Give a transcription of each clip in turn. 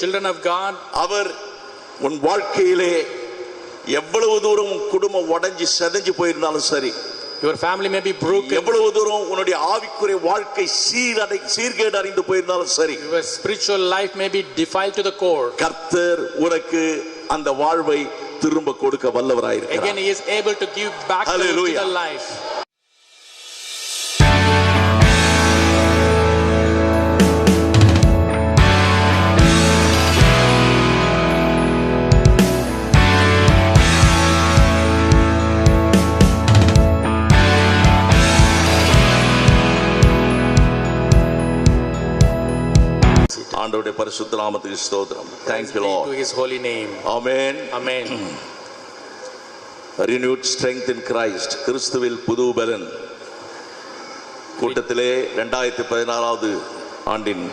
children of God, அவர் உன் வாழ்க்கையிலே எவ்வளவு தூரம் உன் குடும்பம் உடைஞ்சு செதஞ்சு போயிருந்தாலும் சரி, your family may be broken, எவ்வளவு தூரம் உன்னுடைய ஆவிக்குரிய வாழ்க்கை சீர்கேடு அடைந்து போயிருந்தாலும் சரி, your spiritual life may be defiled to the core, கர்த்தர் உனக்கு அந்த வாழ்வை திரும்ப கொடுக்க வல்லவராயிருக்கிறார். again he is able to give back to the life. ஆண்டவருடைய பரிசுத்த நாமத்துக்கு ஸ்தோத்திரம். Thank you Lord. To his holy name. Amen. Amen. Renewed strength in Christ. கிறிஸ்துவில் புது பலன் கூட்டத்திலே 2016வது ஆண்டின்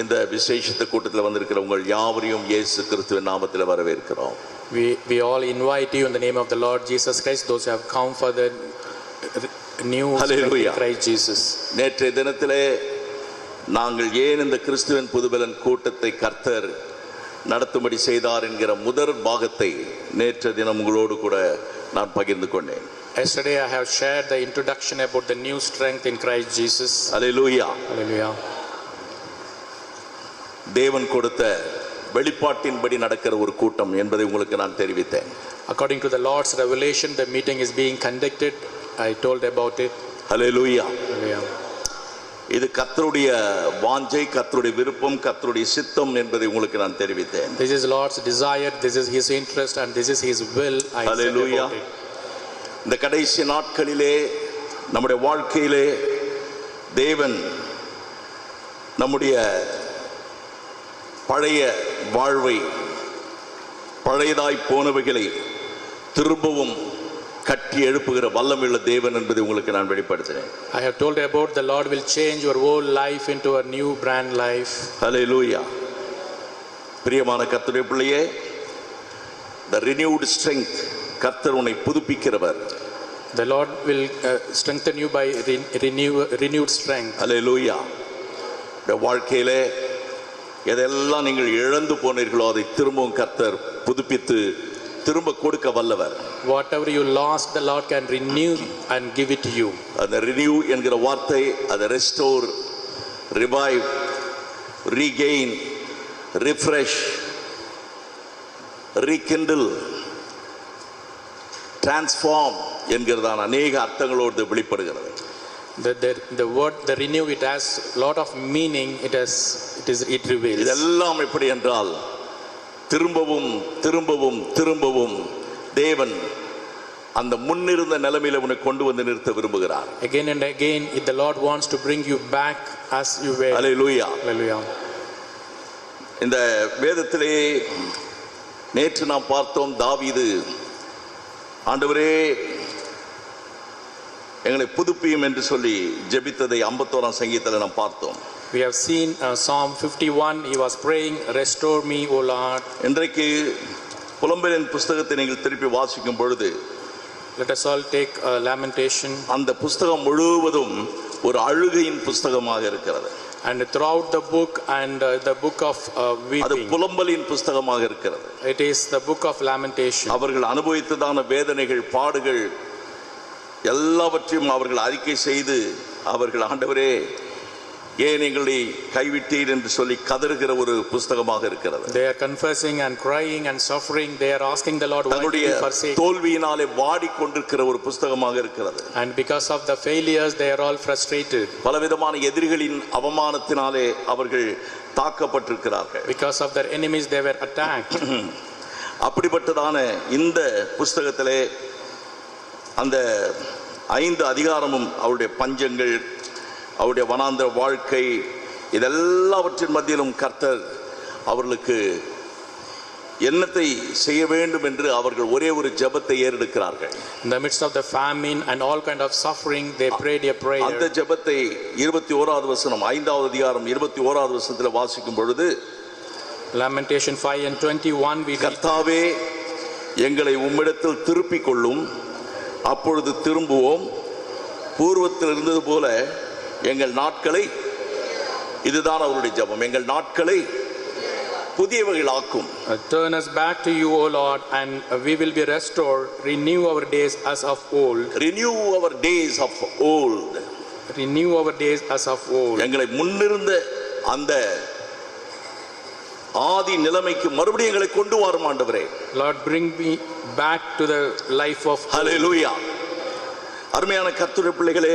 இந்த விசேஷித்த கூட்டத்தில் வந்திருக்கிற உங்கள் யாவரையும் இயேசு கிறிஸ்துவின் நாமத்தில் வரவேற்கிறோம். We all invite you in the name of the Lord Jesus Christ, those who have come for the new strength in Christ Jesus. நேற்றைய தினத்திலே நாங்கள் ஏன் இந்த கிறிஸ்துவின் புதுபலன் கூட்டத்தை கர்த்தர் நடத்தும்படி செய்தார் என்கிற முதல் பாகத்தை நேற்று தினம் உங்களோடு கூட நான் பகிர்ந்து கொண்டேன். Yesterday I have shared the introduction about the new strength in Christ Jesus. Hallelujah. Hallelujah. தேவன் கொடுத்த வெளிப்பாட்டின்படி நடக்கிற ஒரு கூட்டம் என்பதை உங்களுக்கு நான் தெரிவித்தேன். According to the Lord's revelation, the meeting is being conducted. I told about it. Hallelujah. Hallelujah. இது கர்த்தருடைய வாஞ்சை, கர்த்தருடைய விருப்பம், கர்த்தருடைய சித்தம் என்பதை உங்களுக்கு நான் தெரிவித்தேன். This is Lord's desire, this is his interest and this is his will. I said about it. இந்த கடைசி நாட்களிலே நம்முடைய வாழ்க்கையிலே தேவன் நம்முடைய பழைய வாழ்வை, பழையதாய் போனவைகளை திரும்பவும் கட்டி எழுப்புகிற வல்லமையுள்ள தேவன் என்பதை உங்களுக்கு நான் வெளிப்படுத்தினேன். I have told about the Lord will change your whole life into a new brand life. Hallelujah. பிரியமான கர்த்தருடைய பிள்ளையே, the renewed strength, கர்த்தர் உன்னை புதுப்பிக்கிறவர். The Lord will strengthen you by renewed strength. Hallelujah. இந்த வாழ்க்கையிலே எதெல்லாம் நீங்கள் இழந்து போனீர்களோ அதை திரும்பவும் கர்த்தர் புதுப்பித்து திரும்ப கொடுக்க வல்லவர். Whatever you lost, the Lord can renew and give it to you. அந்த renew என்கிற வார்த்தை அது restore, revive, regain, refresh, rekindle, transform என்கிறதான அநேக அர்த்தங்களோடு வெளிப்படுகிறது. The word the renew, it has lot of meaning. It reveals. இதெல்லாம் எப்படி என்றால் திரும்பவும் திரும்பவும் திரும்பவும் தேவன் அந்த முன்னிருந்த நிலைமையில உன்னை கொண்டு வந்து நிறுத்த விரும்புகிறார். Again and again the Lord wants to bring you back as you were. Hallelujah. Hallelujah. இந்த வேதத்திலே நேற்று நாம் பார்த்தோம், தாவீது ஆண்டவரே எங்களை புதுப்பியும் என்று சொல்லி ஜெபித்ததை 51ஆம் சங்கீதத்தில் நாம் பார்த்தோம். We have seen Psalm 51. He was praying, restore me, O Lord. இன்றைக்கு புலம்பெயரின் புஸ்தகத்தை நீங்கள் திருப்பி வாசிக்கும் பொழுது, let us all take lamentation. அந்த புஸ்தகம் முழுவதும் ஒரு அழுகையின் புஸ்தகமாக இருக்கிறது. And throughout the book and the book of weeping. அது புலம்பலின் புஸ்தகமாக இருக்கிறது. It is the book of lamentation. அவர்கள் அனுபவித்ததான வேதனைகள், பாடுகள் எல்லாவற்றையும் அவர்கள் அறிக்கை செய்து அவர்கள் ஆண்டவரே ஏன் எங்களை கைவிட்டீர் என்று சொல்லி கதறுகிற ஒரு புஸ்தகமாக இருக்கிறது. They are confessing and crying and suffering. They are asking the Lord why did you forsake. தோல்வியினாலே வாடிக்கொண்டிருக்கிற ஒரு புஸ்தகமாக இருக்கிறது. And because of the failures they are all frustrated. பலவிதமான எதிரிகளின் அவமானத்தினாலே அவர்கள் தாக்கப்பட்டிருக்கிறார்கள். Because of their enemies they were attacked. அப்படிப்பட்டதான இந்த புஸ்தகத்திலே அந்த 5 அதிகாரமும் அவருடைய பஞ்சங்கள், அவருடைய வனாந்தர வாழ்க்கை, இதெல்லாவற்றின் மத்தியிலும் கர்த்தர் அவர்களுக்கு என்னத்தை செய்ய வேண்டும் என்று அவர்கள் ஒரே ஒரு ஜெபத்தை ஏறெடுக்கிறார்கள். In the midst of the famine and all kind of suffering they prayed a prayer. அந்த ஜெபத்தை 21வது வசனம் 5வது அதிகாரம் 21வது வசனத்தில் வாசிக்கும் பொழுது, Lamentation 5 and 21 we read, கர்த்தாவே எங்களை உம்மிடத்தில் திருப்பிக் கொள்ளும், அப்பொழுது திரும்புவோம், பூர்வத்தில் இருந்தது போல எங்கள் நாட்களை, இதுதான் அவருடைய ஜெபம், எங்கள் நாட்களை புதியவைகளாக்கும். Turn us back to you, O Lord, and we will be restored. Renew our days as of old. Renew our days of old. Renew our days as of old. எங்களை முன்னிருந்த அந்த ஆதி நிலைமைக்கு மறுபடியும் எங்களை கொண்டு வரும் ஆண்டவரே. Lord, bring me back to the life of old. Hallelujah. அருமையான கர்த்தருடைய பிள்ளைகளே,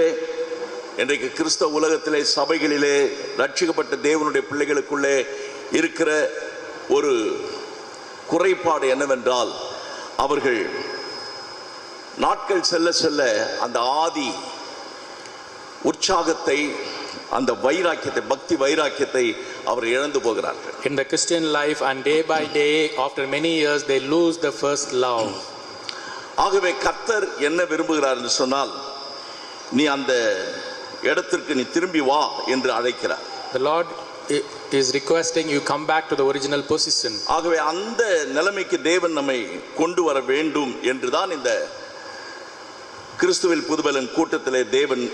இன்றைக்கு கிறிஸ்தவ உலகத்திலே சபைகளிலே ரட்சிக்கப்பட்ட தேவனுடைய பிள்ளைகளுக்குள்ளே இருக்கிற ஒரு குறைபாடு என்னவென்றால், அவர்கள் நாட்கள் செல்ல செல்ல அந்த ஆதி உற்சாகத்தை, அந்த வைராக்கியத்தை, பக்தி வைராக்கியத்தை அவர் இழந்து போகிறார்கள். In the Christian life, and day by day, after many years, they lose the first love. ஆகவே கர்த்தர் என்ன விரும்புகிறார் என்று சொன்னால், நீ அந்த இடத்திற்கு நீ திரும்பி வா என்று அழைக்கிறார். The Lord is requesting you come back to the original position. ஆகவே அந்த நிலைமைக்கு தேவன் நம்மை கொண்டு வர வேண்டும் என்றுதான் இந்த கிறிஸ்துவில் புதுபலன் கூட்டத்திலே தேவன்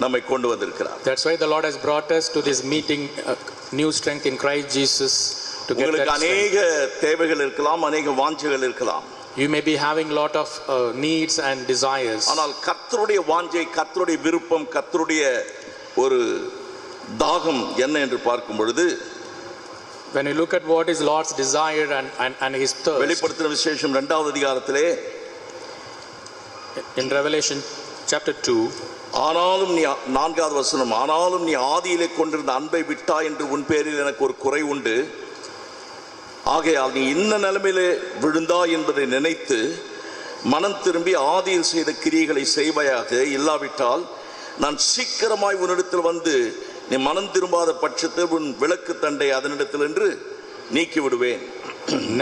நம்மை கொண்டு வந்திருக்கிறார். That's why the Lord has brought us to this meeting, new strength in Christ Jesus, to get உங்களுக்கு that அநேக தேவைகள் இருக்கலாம், அநேக வாஞ்சைகள் இருக்கலாம். You may be having lot of needs and desires. ஆனால் கர்த்தருடைய வாஞ்சை, கர்த்தருடைய விருப்பம், கர்த்தருடைய ஒரு தாகம் என்ன என்று பார்க்கும் பொழுது, when you look at what is Lord's desire and his thirst, வெளிப்படுத்தின விசேஷம் 2வது அதிகாரத்திலே in Revelation chapter 2, ஆனாலும் நீ 4வது வசனம், ஆனாலும் நீ ஆதியிலே கொண்டிருந்த அன்பை விட்டா என்று உன் பேரில் எனக்கு ஒரு குறை உண்டு. ஆகையால் நீ இந்த நிலைமையிலே விழுந்தா என்பதை நினைத்து மனம் திரும்பி ஆதியில் செய்த கிரியைகளை செய்வாயாக. இல்லாவிட்டால் நான் சீக்கிரமாய் உன்னிடத்தில் வந்து நீ மனம் திரும்பாத பட்சத்தில் உன் விளக்கு தண்டை அதனிடத்தில் என்று நீக்கி விடுவேன்.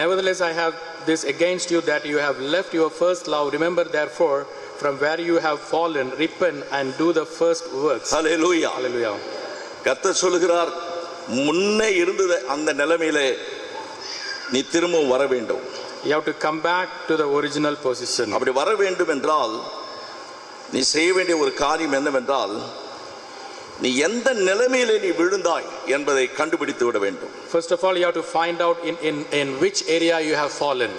Nevertheless, I have this against you, that you have left your first love. Remember therefore from where you have fallen, repent and do the first works. Hallelujah. Hallelujah. கர்த்தர் சொல்கிறார், முன்னே இருந்த அந்த நிலைமையிலே நீ திரும்ப வர வேண்டும். You have to come back to the original position. அப்படி வர வேண்டும் என்றால் நீ செய்ய வேண்டிய ஒரு காரியம் என்னவென்றால், நீ எந்த நிலைமையிலே நீ விழுந்தாய் என்பதை கண்டுபிடித்து விட வேண்டும். First of all, you have to find out in which area you have fallen.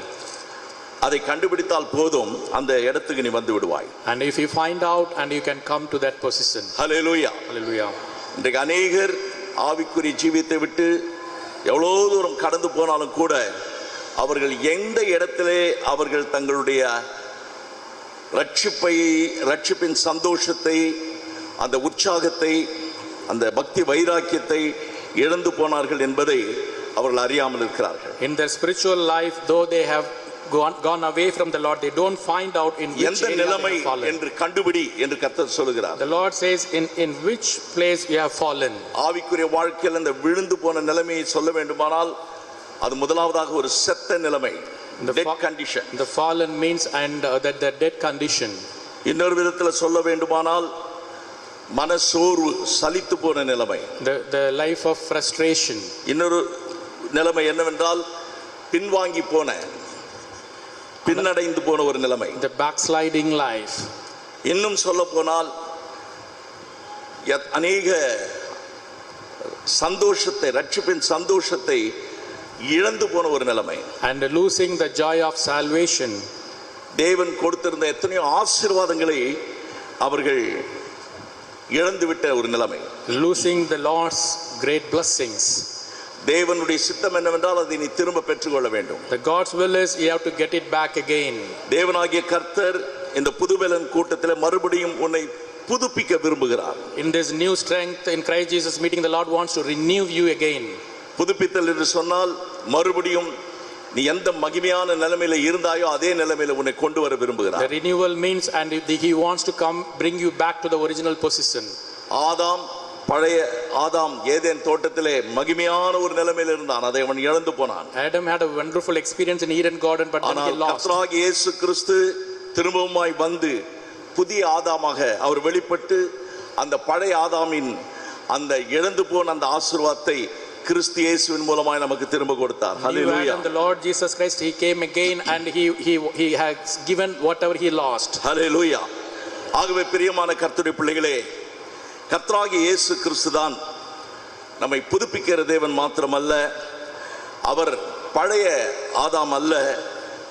அதை கண்டுபிடித்தால் போதும், அந்த இடத்துக்கு நீ வந்து விடுவாய். And if you find out, and you can come to that position. Hallelujah. Hallelujah. இன்றைக்கு அநேகர் ஆவிக்குரிய ஜீவியத்தை விட்டு எவ்வளவு தூரம் கடந்து போனாலும் கூட அவர்கள் எந்த இடத்திலே அவர்கள் தங்களுடைய ரட்சிப்பின் சந்தோஷத்தை, அந்த உற்சாகத்தை, அந்த பக்தி வைராக்கியத்தை இழந்து போனார்கள் என்பதை அவர்கள் அறியாமல் இருக்கிறார்கள். In their spiritual life, though they have gone away from the Lord, they don't find out in which area they have fallen. என்று கண்டுபிடி என்று கர்த்தர் சொல்கிறார். The Lord says, in which place you have fallen. ஆவிக்குரிய வாழ்க்கையில் அந்த விழுந்து போன நிலைமையை சொல்ல வேண்டுமானால் அது முதலாவதாக ஒரு செத்த நிலைமை, dead condition. The fallen means and that the dead condition. இன்னொரு விதத்தில் சொல்ல வேண்டுமானால் மனசோர்வு, சலித்து போன நிலைமை. The life of frustration. இன்னொரு நிலைமை என்னவென்றால் பின்வாங்கி போன, பின்னடைந்து போன ஒரு நிலைமை, the backsliding life. இன்னும் சொல்ல போனால் அநேக சந்தோஷத்தை, ரட்சிப்பின் சந்தோஷத்தை இழந்து போன ஒரு நிலைமை. And losing the joy of salvation. தேவன் கொடுத்திருந்த எத்தனையோ ஆசீர்வாதங்களை அவர்கள் இழந்து விட்ட ஒரு நிலைமை. Losing the Lord's great blessings. தேவனுடைய சித்தம் என்னவென்றால் அதை நீ திரும்ப பெற்றுக்கொள்ள வேண்டும். The God's will is you have to get it back again. தேவனாகிய கர்த்தர் இந்த புதுபலன் கூட்டத்திலே மறுபடியும் உன்னை புதுப்பிக்க விரும்புகிறார். In this new strength in Christ Jesus meeting, the Lord wants to renew you again. புதுப்பித்தல் என்று சொன்னால் மறுபடியும் நீ எந்த மகிமையான நிலைமையில இருந்தாயோ அதே நிலைமையில உன்னை கொண்டு வர விரும்புகிறார். The renewal means and he wants to come bring you back to the original position. பழைய ஆதாம் ஏதேன் தோட்டத்திலே மகிமையான ஒரு நிலைமையில் இருந்தான், அதை அவன் இழந்து போனான். Adam had a wonderful experience in Eden garden, but then he lost. கர்த்தராகிய இயேசு கிறிஸ்து திரும்பவுமாய் வந்து புதிய ஆதாமாக அவர் வெளிப்பட்டு அந்த பழைய ஆதாமின் அந்த இழந்து போன அந்த ஆசீர்வாதத்தை கிறிஸ்து இயேசுவின் மூலமாய் நமக்கு திரும்ப கொடுத்தார். Hallelujah. The Lord Jesus Christ, he came again and he has given whatever he lost. Hallelujah. ஆகவே பிரியமான கர்த்தருடைய பிள்ளைகளே, கர்த்தராகிய இயேசு கிறிஸ்து தான் நம்மை புதுப்பிக்கிற தேவன் மாத்திரமல்ல, அவர் பழைய ஆதாம் அல்ல,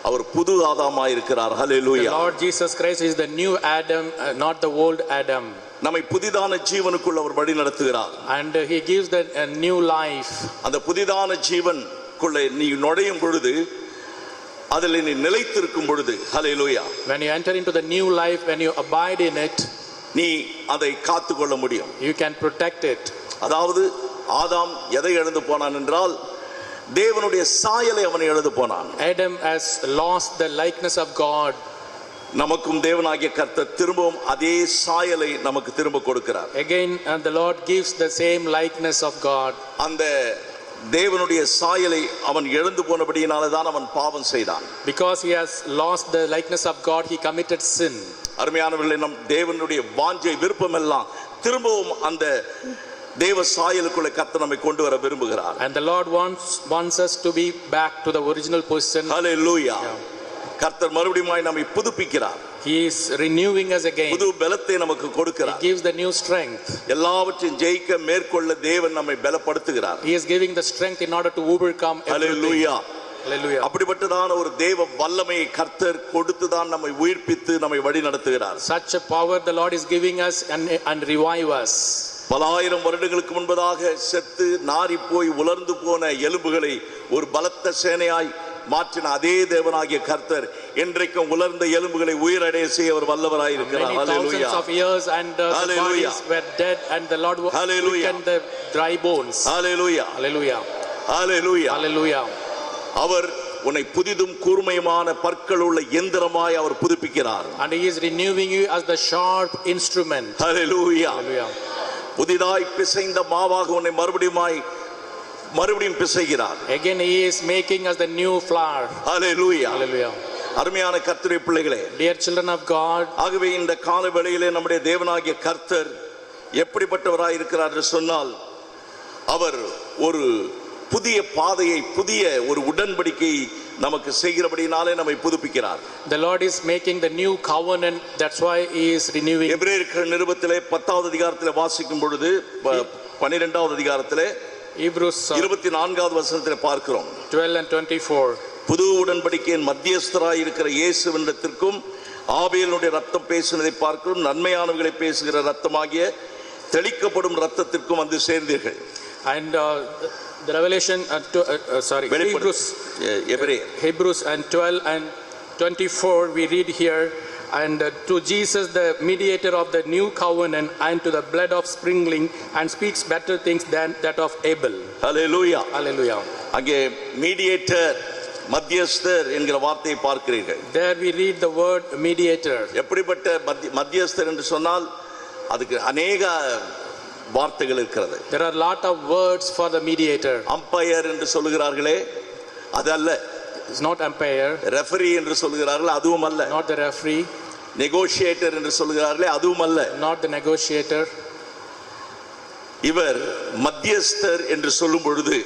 அவர் புது ஆதாமாய் இருக்கிறார். ஹல்லேலூயா. The Lord Jesus Christ is the new Adam, not the old Adam. நம்மை புதிதான ஜீவனுக்குள் அவர் வழி நடத்துகிறார். And he gives the new life. அந்த புதிதான ஜீவனுக்குள்ளே நீ நுழையும் பொழுது, அதில் நீ நிலைத்திருக்கும் பொழுது, ஹல்லேலூயா, when you enter into the new life, when you abide in it, நீ அதை காத்துக்கொள்ள முடியும். you can protect it. அதாவது ஆதாம் எதை இழந்து போனான் என்றால், தேவனுடைய சாயலை அவன் இழந்து போனான். Adam has lost the likeness of God. நமக்கும் தேவனாகிய கர்த்தர் திரும்பவும் அதே சாயலை நமக்கு திரும்ப கொடுக்கிறார். Again, and the Lord gives the same likeness of God. அந்த தேவனுடைய சாயலை அவன் இழந்து போனபடியினால தான் அவன் பாவம் செய்தான். Because he has lost the likeness of God, he committed sin. அருமையானவர்களே, நம் தேவனுடைய வாஞ்சை விருப்பம் எல்லாம் திரும்பவும் அந்த தேவ சாயலுக்குள்ளே கர்த்தர் நம்மை கொண்டு வர விரும்புகிறார். And the Lord wants us to be back to the original position. ஹல்லேலூயா. கர்த்தர் மறுபடியும் நம்மை புதுப்பிக்கிறார். He is renewing us again. புது பலத்தை நமக்கு கொடுக்கிறார். He gives the new strength. எல்லாவற்றையும் ஜெயிக்க மேற்கொள்ள தேவன் நம்மை பலப்படுத்துகிறார். He is giving the strength in order to overcome everything. Hallelujah. Hallelujah. அப்படிப்பட்டதான ஒரு தேவ வல்லமையை கர்த்தர் கொடுத்து தான் நம்மை உயிர்ப்பித்து நம்மை வழி நடத்துகிறார். Such a power the Lord is giving us and revive us. பல ஆயிரம் வருடங்களுக்கு முன்பதாக செத்து நாரி போய் உலர்ந்து போன எலும்புகளை ஒரு பலத்த சேனையாய் மாற்றின அதே தேவனாகிய கர்த்தர் இன்றைக்கும் உலர்ந்த எலும்புகளை உயிரடைய செய்ய அவர் வல்லவராய் இருக்கிறார். Thousands of years and the bodies were dead and the Lord quickened the dry bones. Hallelujah. Hallelujah. Hallelujah. Hallelujah. அவர் உன்னை புதிதும் கூர்மையுமான பற்கள் உள்ள எந்திரமாய் அவர் புதுப்பிக்கிறார். And he is renewing you as the sharp instrument. Hallelujah. Hallelujah. புதிதாய் பிசைந்த மாவாக உன்னை மறுபடியும் பிசைகிறார். Again he is making us the new flour. Hallelujah. Hallelujah. அருமையான கர்த்தருடைய பிள்ளைகளே, Dear children of God, ஆகவே இந்த கால வேளையிலே நம்முடைய தேவனாகிய கர்த்தர் எப்படிப்பட்டவராய் இருக்கிறார் என்று சொன்னால், அவர் ஒரு புதிய பாதையை, புதிய ஒரு உடன்படிக்கை நமக்கு செய்கிறபடினாலே நம்மை புதுப்பிக்கிறார். The Lord is making the new covenant, that's why he is renewing. எபிரேயர் நிருபத்திலே 10வது அதிகாரத்திலே வாசிக்கும் பொழுது 12வது அதிகாரத்திலே Hebrews 24வது வசனத்திலே பார்க்கிறோம். 12 and 24. புது உடன்படிக்கையின் மத்தியஸ்தராய் இருக்கிற இயேசுவினிடத்திற்கும் ஆபேலுடைய ரத்தம் பேசினதை பார்க்கிறோம். நன்மையானவர்களை பேசுகிற ரத்தமாகிய தெளிக்கப்படும் ரத்தத்திற்கும் வந்து சேர்ந்தீர்கள். And the Revelation Hebrews and 12 and 24 we read here, and to Jesus the mediator of the new covenant, and to the blood of sprinkling, and speaks better things than that of Abel. Hallelujah. Hallelujah. அங்கே mediator, மத்தியஸ்தர் என்கிற வார்த்தையை பார்க்கிறீர்கள். There we read the word mediator. எப்படிப்பட்ட மத்தியஸ்தர் என்று சொன்னால் அதுக்கு अनेक வார்த்தைகள் இருக்கிறது. There are a lot of words for the mediator. Umpire என்று சொல்கிறார்களே, அது அல்ல. It's not umpire. ரெஃபரி என்று சொல்கிறார்கள், அதுவும் அல்ல. Not the referee. நெகோஷியேட்டர் என்று சொல்கிறார்களே, அதுவும் அல்ல. Not the negotiator. இவர் மத்தியஸ்தர் என்று சொல்லும் பொழுது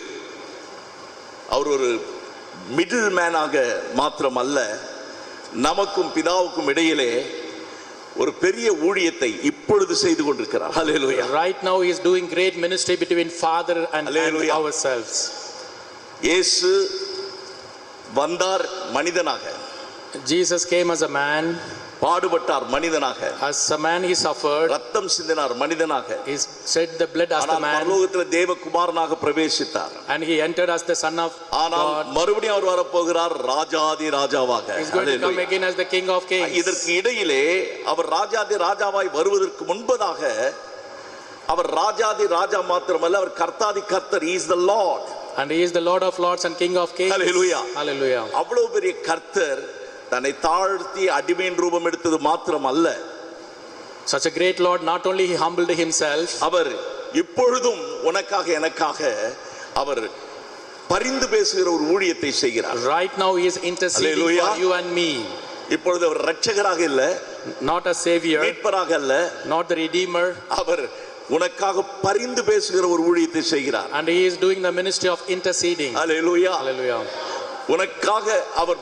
அவர் ஒரு மிடில் மேனாக மாத்திரம் அல்ல, நமக்கும் பிதாவுக்கும் இடையிலே ஒரு பெரிய ஊழியத்தை இப்பொழுது செய்து கொண்டிருக்கிறார். ஹல்லேலூயா. Right now he is doing great ministry between Father and ourselves. இயேசு வந்தார் மனிதனாக. Jesus came as a man. பாடுபட்டார் மனிதனாக. As a man he suffered. ரத்தம் சிந்தினார் மனிதனாக. He shed the blood as the man. பரலோகத்தில் தேவகுமாரனாக பிரவேசித்தார். And he entered as the son of God. மறுபடியும் அவர் வர போகிறார் ராஜாதி ராஜாவாக. He is going to come again as the king of kings. இதற்கு இடையிலே அவர் ராஜாதி ராஜாவாய் வருவதற்கு முன்பதாக அவர் ராஜாதி ராஜா மாத்திரமல்ல, அவர் கர்த்தாதி கர்த்தர். He is the Lord. And he is the Lord of lords and king of kings. Hallelujah. Hallelujah. அவ்வளவு பெரிய கர்த்தர் தன்னை தாழ்த்தி அடிமையின் ரூபம் எடுத்தது மாத்திரம் அல்ல. Such a great Lord, not only he humbled himself, அவர் இப்பொழுதும் உனக்காக எனக்காக அவர் பரிந்து பேசுகிற ஒரு ஊழியத்தை செய்கிறார். Right now he is interceding for you and me. இப்பொழுது அவர் இரட்சகராக இல்ல, not a savior, மீட்பராக அல்ல, not the redeemer. அவர் உனக்காக பரிந்து பேசுகிற ஒரு ஊழியத்தை செய்கிறார். And he is doing the ministry of interceding. Hallelujah. Hallelujah. உனக்காக அவர்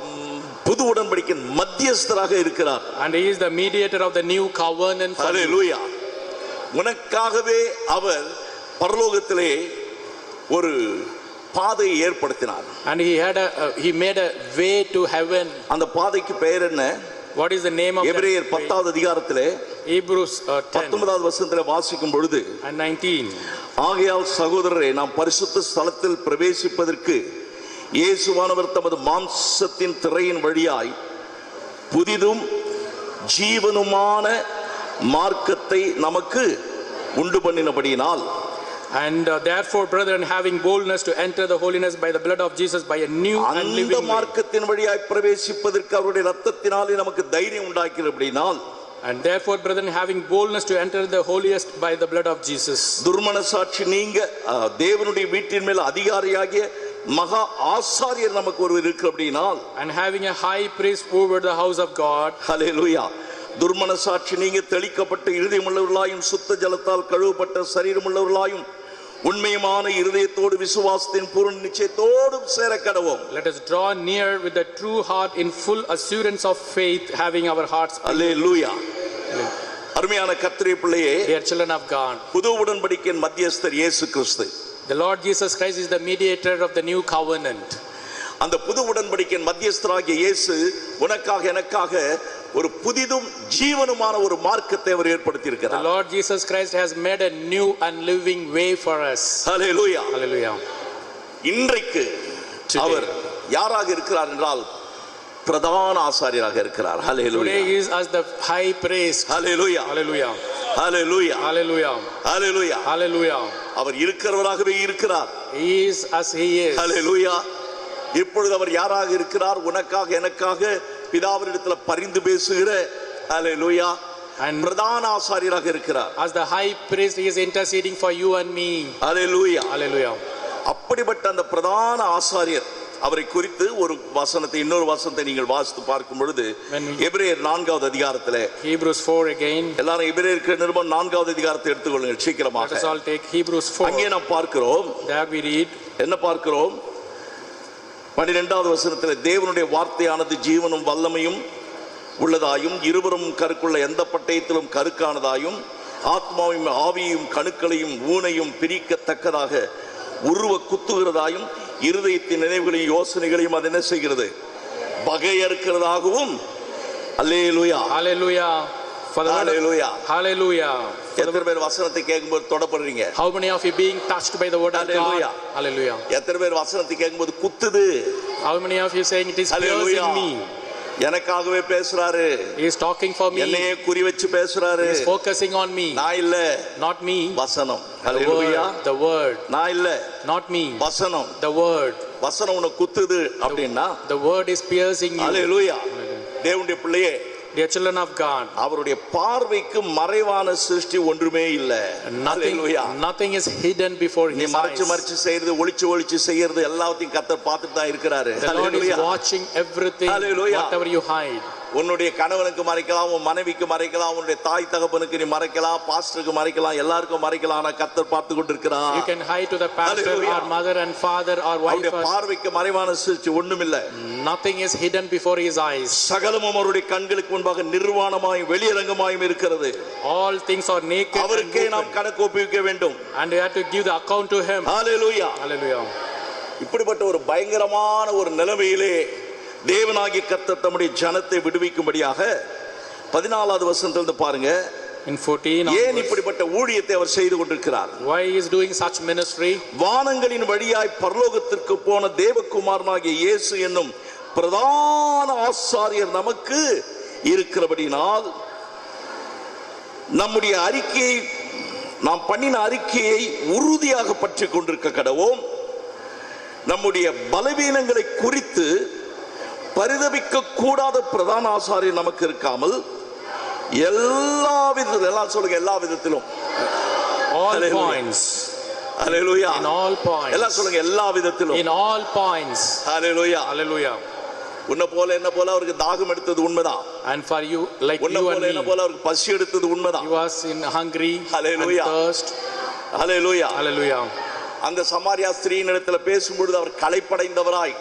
புது உடன்படிக்கையின் மத்தியஸ்தராக இருக்கிறார். And he is the mediator of the new covenant. Hallelujah. உனக்காகவே அவர் பரலோகத்திலே ஒரு பாதையை ஏற்படுத்தினார். And he made a way to heaven. அந்த பாதைக்கு பெயர் என்ன? What is the name of எபிரேயர் 10வது அதிகாரத்திலே Hebrews 10 19வது வசனத்திலே வாசிக்கும் பொழுது and 19. ஆகையால் சகோதரரே, நாம் பரிசுத்த ஸ்தலத்தில் பிரவேசிப்பதற்கு இயேசுவானவர் தமது மாம்சத்தின் திரையின் வழியாய் புதிதும் ஜீவனுமான மார்க்கத்தை நமக்கு உண்டு பண்ணினபடியினால், and therefore brethren, having boldness to enter the holiness by the blood of Jesus, by a new and living way. மார்க்கத்தின் வழியாய் பிரவேசிப்பதற்கு அவருடைய இரத்தத்தினாலே நமக்கு தைரியம் உண்டாக்கிறபடியினால், and therefore brethren, having boldness to enter the holiest by the blood of Jesus. துர்மனசாட்சி நீங்க தேவனுடைய வீட்டின் மேல் அதிகாரியாகிய மகா ஆசாரியர் நமக்கு ஒருவர் இருக்கிறபடியினால், and having a high priest over the house of God. ஹல்லேலூயா. துர்மனசாட்சி நீங்க தெளிக்கப்பட்ட இருதயமுள்ளவர்களாயும் சுத்த ஜலத்தால் கழுவப்பட்ட சரீரமுள்ளவர்களாயும் உண்மையான இருதயத்தோடு விசுவாசத்தின் பூரண நிச்சயத்தோடு சேர கடவோம். Let us draw near with a true heart in full assurance of faith, having our hearts. ஹல்லேலூயா. அருமையான கர்த்தருடைய பிள்ளையே, dear children of God, புது உடன்படிக்கையின் மத்தியஸ்தர் இயேசு கிறிஸ்து. The Lord Jesus Christ is the mediator of the new covenant. அந்த புது உடன்படிக்கையின் மத்தியஸ்தராகிய இயேசு உனக்காக எனக்காக ஒரு புதிதும் ஜீவனுமான ஒரு மார்க்கத்தை அவர் ஏற்படுத்தி இருக்கிறார். The Lord Jesus Christ has made a new and living way for us. Hallelujah. Hallelujah. இன்றைக்கு அவர் யாராக இருக்கிறார் என்றால் பிரதான ஆசாரியராக இருக்கிறார். ஹல்லேலூயா. Today he is as the high priest. Hallelujah. Hallelujah. Hallelujah. Hallelujah. Hallelujah. Hallelujah. அவர் இருக்கிறவராகவே இருக்கிறார். He is as he is. ஹல்லேலூயா. இப்பொழுது அவர் யாராக இருக்கிறார்? உனக்காக எனக்காக பிதாவினிடத்தில் பரிந்து பேசுகிற ஹல்லேலூயா பிரதான ஆசாரியராக இருக்கிறார். As the high priest he is interceding for you and me. Hallelujah. Hallelujah. அப்படிப்பட்ட அந்த பிரதான ஆசாரியர் அவரை குறித்து ஒரு வசனத்தை இன்னொரு வசனத்தை நீங்கள் வாசித்து பார்க்கும் பொழுது எபிரேயர் 4வது அதிகாரத்திலே, Hebrews 4 again. எல்லாரும் எபிரேயருக்கு நிருபம் 4வது அதிகாரத்தை எடுத்துக்கொள்ளுங்கள் சீக்கிரமாக. Let us all take Hebrews 4. அங்கே நாம் பார்க்கிறோம். There we read. என்ன பார்க்கிறோம்? 12வது வசனத்தில் தேவனுடைய வார்த்தையானது ஜீவனும் வல்லமையும் உள்ளதாயும் இருவரும் கருக்குள்ள எந்த பட்டயத்திலும் கருக்கானதாயும் ஆத்மாவையும் ஆவியையும் கணுக்களையும் ஊனையும் பிரிக்கத்தக்கதாக உருவ குத்துகிறதாயும் இருதயத்தின் நினைவுகளையும் யோசனைகளையும் அது என்ன செய்கிறது? பகையறுக்கிறதாகவும். அல்லேலூயா. Hallelujah. Hallelujah. Hallelujah. எத்தனை பேர் வசனத்தை கேட்கும்போது தொடப்படுறீங்க? How many of you being touched by the word of God? Hallelujah. எத்தனை பேர் வசனத்தை கேட்கும்போது குத்துது? How many of you saying it is piercing me? எனக்காகவே பேசுறாரு. He is talking for me. என்னையே குறி வச்சு பேசுறாரு. He is focusing on me. நான் இல்ல. Not me. வசனம். ஹல்லேலூயா. The word. நான் இல்ல. Not me. வசனம். The word. வசனம் உன்னை குத்துது அப்படினா the word is piercing you. ஹல்லேலூயா. தேவனுடைய பிள்ளையே, dear children of God, அவருடைய பார்வைக்கு மறைவான சிருஷ்டி ஒன்றுமே இல்ல. Nothing is hidden before his eyes. நீ மறைச்சு செய்யறது ஒளிச்சு செய்யறது எல்லாத்தையும் கர்த்தர் பார்த்துட்டு தான் இருக்கிறாரு. The Lord is watching everything. Whatever you hide. உன்னுடைய கணவனுக்கு மறைக்கலாம், உன் மனைவிக்கு மறைக்கலாம், உன்னுடைய தாய் தகப்பனுக்கு நீ மறைக்கலாம், பாஸ்டருக்கு மறைக்கலாம், எல்லாருக்கும் மறைக்கலாம். ஆனா கர்த்தர் பார்த்து கொண்டிருக்கிறார். You can hide to the pastor or mother and father or wife. அவருடைய பார்வைக்கு மறைவான சிருஷ்டி ஒண்ணுமில்லை. Nothing is hidden before his eyes. சகலமும் அவருடைய கண்களுக்கு முன்பாக நிர்வாணமாயும் வெளியரங்கமாயும் இருக்கிறது. All things are naked. அவருக்கே நாம் கணக்கு ஒப்புவிக்க வேண்டும். And we have to give the account to him. Hallelujah. Hallelujah. இப்படிப்பட்ட ஒரு பயங்கரமான ஒரு நிலைமையிலே தேவனாகிய கர்த்தர் தம்முடைய ஜனத்தை விடுவிக்கும்படியாக 14வது வசனத்திலிருந்து பாருங்க. In 14, ஏன் இப்படிப்பட்ட ஊழியத்தை அவர் செய்து கொண்டிருக்கிறார்? Why he is doing such ministry? வானங்களின் வழியாய் பரலோகத்திற்கு போன தேவகுமாரனாகிய இயேசு என்னும் பிரதான ஆசாரியர் நமக்கு இருக்கிறபடினால் நம்முடைய அறிக்கையை, நாம் பண்ணின அறிக்கையை உறுதியாக பற்றி கொண்டிருக்க கடவோம். நம்முடைய பலவீனங்களை குறித்து பரிதபிக்க கூடாத பிரதான ஆசாரியர் நமக்கு இருக்காமல் எல்லா விதத்திலும், எல்லாம் சொல்லுங்க, எல்லா விதத்திலும், all points. Hallelujah. In all points. எல்லாம் சொல்லுங்க, எல்லா விதத்திலும். In all points. Hallelujah. Hallelujah. உன்னை போல என்ன போல அவருக்கு தாகம் எடுத்தது உண்மைதான். And for you, like உன்னை you போல and என்ன me, போல அவருக்கு பசி எடுத்தது உண்மைதான். he was in hungry and thirst. Hallelujah. Hallelujah. அந்த சமாரியா ஸ்திரீயினிடத்துல பேசும்பொழுது அவர் களைப்படைந்தவராய்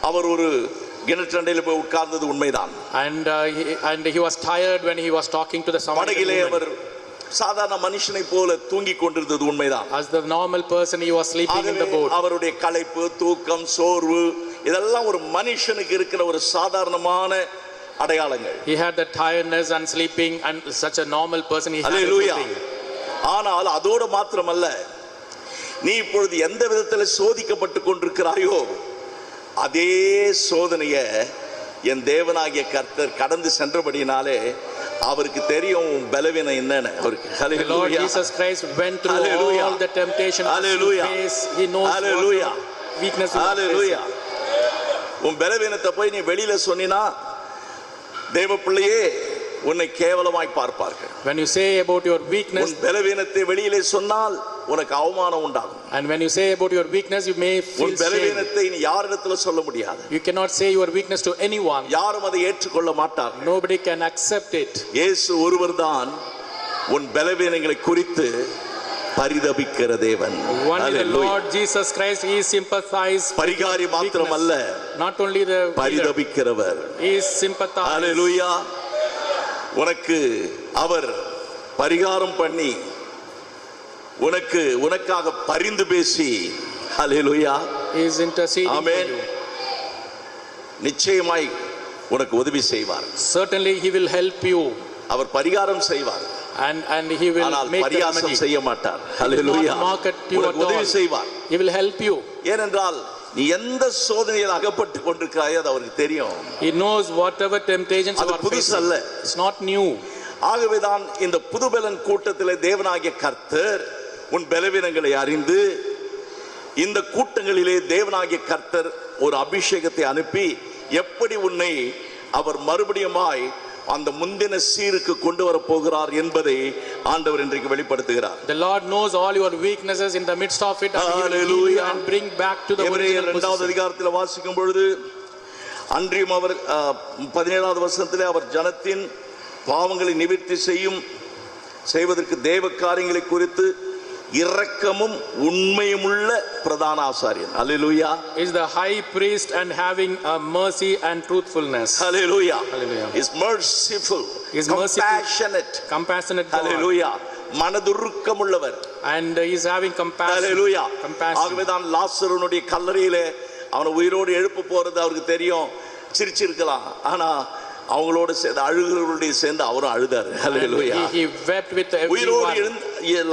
அவர் ஒரு கிணற்றண்டையில் போய் உட்கார்ந்தது உண்மைதான். And he was tired when he was talking to the Samaritan woman. அவர் சாதாரண மனுஷனை போல தூங்கிக் கொண்டிருந்தது உண்மைதான். As the normal person, he was sleeping in the boat. அவருடைய களைப்பு, தூக்கம், சோர்வு இதெல்லாம் ஒரு மனுஷனுக்கு இருக்கிற ஒரு சாதாரணமான அடையாளங்கள். He had the tiredness and sleeping, and such a normal person, he had everything. ஆனால் அதோடு மாத்திரமல்ல, நீ இப்பொழுது எந்த விதத்தில் சோதிக்கப்பட்டு கொண்டிருக்கிறாயோ அதே சோதனையை என் தேவனாகிய கர்த்தர் கடந்து சென்றபடினாலே அவருக்கு தெரியும் பலவீனம் என்னன்னு. அவருக்கு The Lord Jesus Christ went through all the temptations you face. He knows what weakness you face. உன் பலவீனத்தை போய் நீ வெளியில சொன்னினா தேவ பிள்ளையே உன்னை கேவலமாய் பார்ப்பார்கள். When you say about your weakness, உன் பலவீனத்தை வெளியிலே சொன்னால் உனக்கு அவமானம் உண்டாகும். And when you say about your weakness, you may feel உன் பலவீனத்தை நீ யாரிடத்துல சொல்ல முடியாது. You cannot say your weakness to anyone. யாரும் அதை ஏற்றுக்கொள்ள மாட்டார்கள். Nobody can accept it. இயேசு ஒருவர்தான் உன் பலவீனங்களை குறித்து பரிதபிக்கிற தேவன். Only the Lord Jesus Christ, he sympathizes. பரிகாரி மாத்திரமல்ல, not only the பரிதபிக்கிறவர். He sympathizes. ஹalleluya. உனக்கு அவர் பரிகாரம் பண்ணி உனக்காக பரிந்து பேசி ஹalleluya he is interceding for you. நிச்சயமாய் உனக்கு உதவி செய்வார். Certainly he will help you. அவர் பரிகாரம் செய்வார். And he will make the பரியாசம் remedy. செய்ய மாட்டார். ஹalleluya. உனக்கு உதவி செய்வார். He will help you. ஏனென்றால் நீ எந்த சோதனையில் அகப்பட்டு கொண்டிருக்கிறாயோ அது அவருக்கு தெரியும். He knows whatever temptations you are facing. It's not new. ஆகவேதான் இந்த புதுபலன் கூட்டத்திலே தேவனாகிய கர்த்தர் உன் பலவீனங்களை அறிந்து இந்த கூட்டங்களிலே தேவனாகிய கர்த்தர் ஒரு அபிஷேகத்தை அனுப்பி எப்படி உன்னை அவர் மறுபடியுமாய் அந்த முந்தின சீருக்கு கொண்டு வர போகிறார் என்பதை ஆண்டவர் இன்றைக்கு வெளிப்படுத்துகிறார். The Lord knows all your weaknesses in the midst of it, and he will heal you and bring back to the original position. 2வது அதிகாரத்தில் வாசிக்கும் பொழுது அன்றியும் அவர் 17வது வசனத்திலே அவர் ஜனத்தின் பாவங்களை நிவர்த்தி செய்வதற்கு தேவ காரியங்களை குறித்து இரக்கமும் உண்மையுமுள்ள பிரதான ஆசாரியன். ஹalleluya. Is the high priest and having a mercy and truthfulness. Hallelujah. Hallelujah. Is merciful. Is compassionate. Hallelujah. மனதுருக்கம் உள்ளவர். And he is having compassion. Hallelujah. Compassion. ஆகவேதான் லாசருனுடைய கல்லறையிலே அவனை உயிரோடு எழுப்ப போறது அவருக்கு தெரியும். சிரிச்சிருக்கலாம், ஆனா அவங்களோட சேர்ந்து அழுகிறவர்களுடைய சேர்ந்து அவரும் அழுதார். ஹalleluya. He wept with everyone. உயிரோடு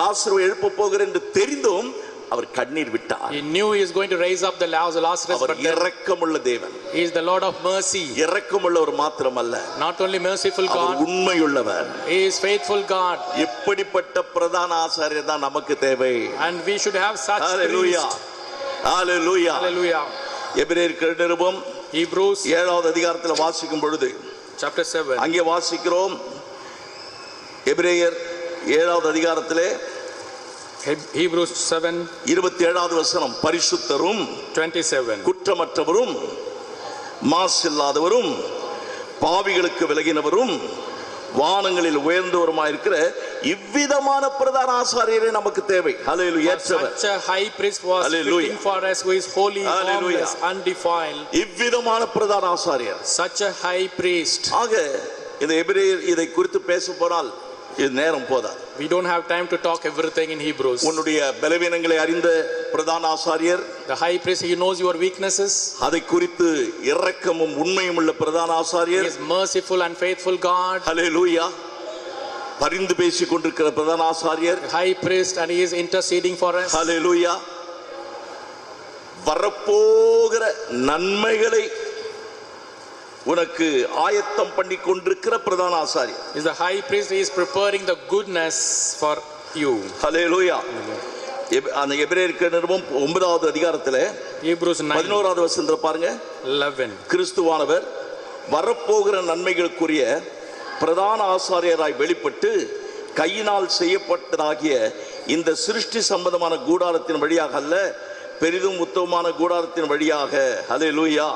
லாசரு எழுப்ப போகிறார் என்று தெரிந்தும் அவர் கண்ணீர் விட்டார். He knew he is going to raise up the Lazarus, அவர் இரக்கமுள்ள தேவன். He is the Lord of mercy. இரக்கமுள்ளவர் மாத்திரமல்ல, not only merciful God, அவர் உண்மையுள்ளவர். He is faithful God. இப்படிப்பட்ட பிரதான ஆசாரியர் தான் நமக்கு தேவை. And we should have such Hallelujah. Hallelujah. Hallelujah. எபிரேயர் நிருபம் Hebrews 7வது அதிகாரத்தில் வாசிக்கும் பொழுது chapter 7 அங்கே வாசிக்கிறோம். எபிரேயர் 7வது அதிகாரத்திலே Hebrews 7 27வது வசனம், பரிசுத்தரும் 27 குற்றமற்றவரும் மாசில்லாதவரும் பாவிகளுக்கு விலகினவரும் வானங்களில் உயர்ந்தவருமாயிருக்கிற இவ்விதமான பிரதான ஆசாரியரே நமக்கு தேவை. ஹalleluya. Such a high priest was fitting for us, who is holy, harmless, undefiled. இவ்விதமான பிரதான ஆசாரியர், such a high priest. ஆக இந்த எபிரேயர் இதை குறித்து பேச போனால் இது நேரம் போதாது. We don't have time to talk everything in Hebrews. உன்னுடைய பலவீனங்களை அறிந்த பிரதான ஆசாரியர், the high priest, he knows your weaknesses. அதை குறித்து இரக்கமும் உண்மையும் உள்ள பிரதான ஆசாரியர், he is merciful and faithful God. ஹalleluya. பரிந்து பேசிக் கொண்டிருக்கிற பிரதான ஆசாரியர், high priest, and he is interceding for us. ஹalleluya. வரப்போகிற நன்மைகளை உனக்கு ஆயத்தம் பண்ணி கொண்டிருக்கிற பிரதான ஆசாரியர். Is the high priest, he is preparing the goodness for you. ஹalleluya. அந்த எபிரேயர் நிருபம் 9வது அதிகாரத்திலே Hebrews 9 11வது வசனத்தை பாருங்க. 11 கிறிஸ்துவானவர் வரப்போகிற நன்மைகளுக்குரிய பிரதான ஆசாரியராய் வெளிப்பட்டு கையினால் செய்யப்பட்டதாகிய இந்த சிருஷ்டி சம்பந்தமான கூடாரத்தின் வழியாக அல்ல, பெரிதும் உத்தமமான கூடாரத்தின் வழியாக. ஹalleluya.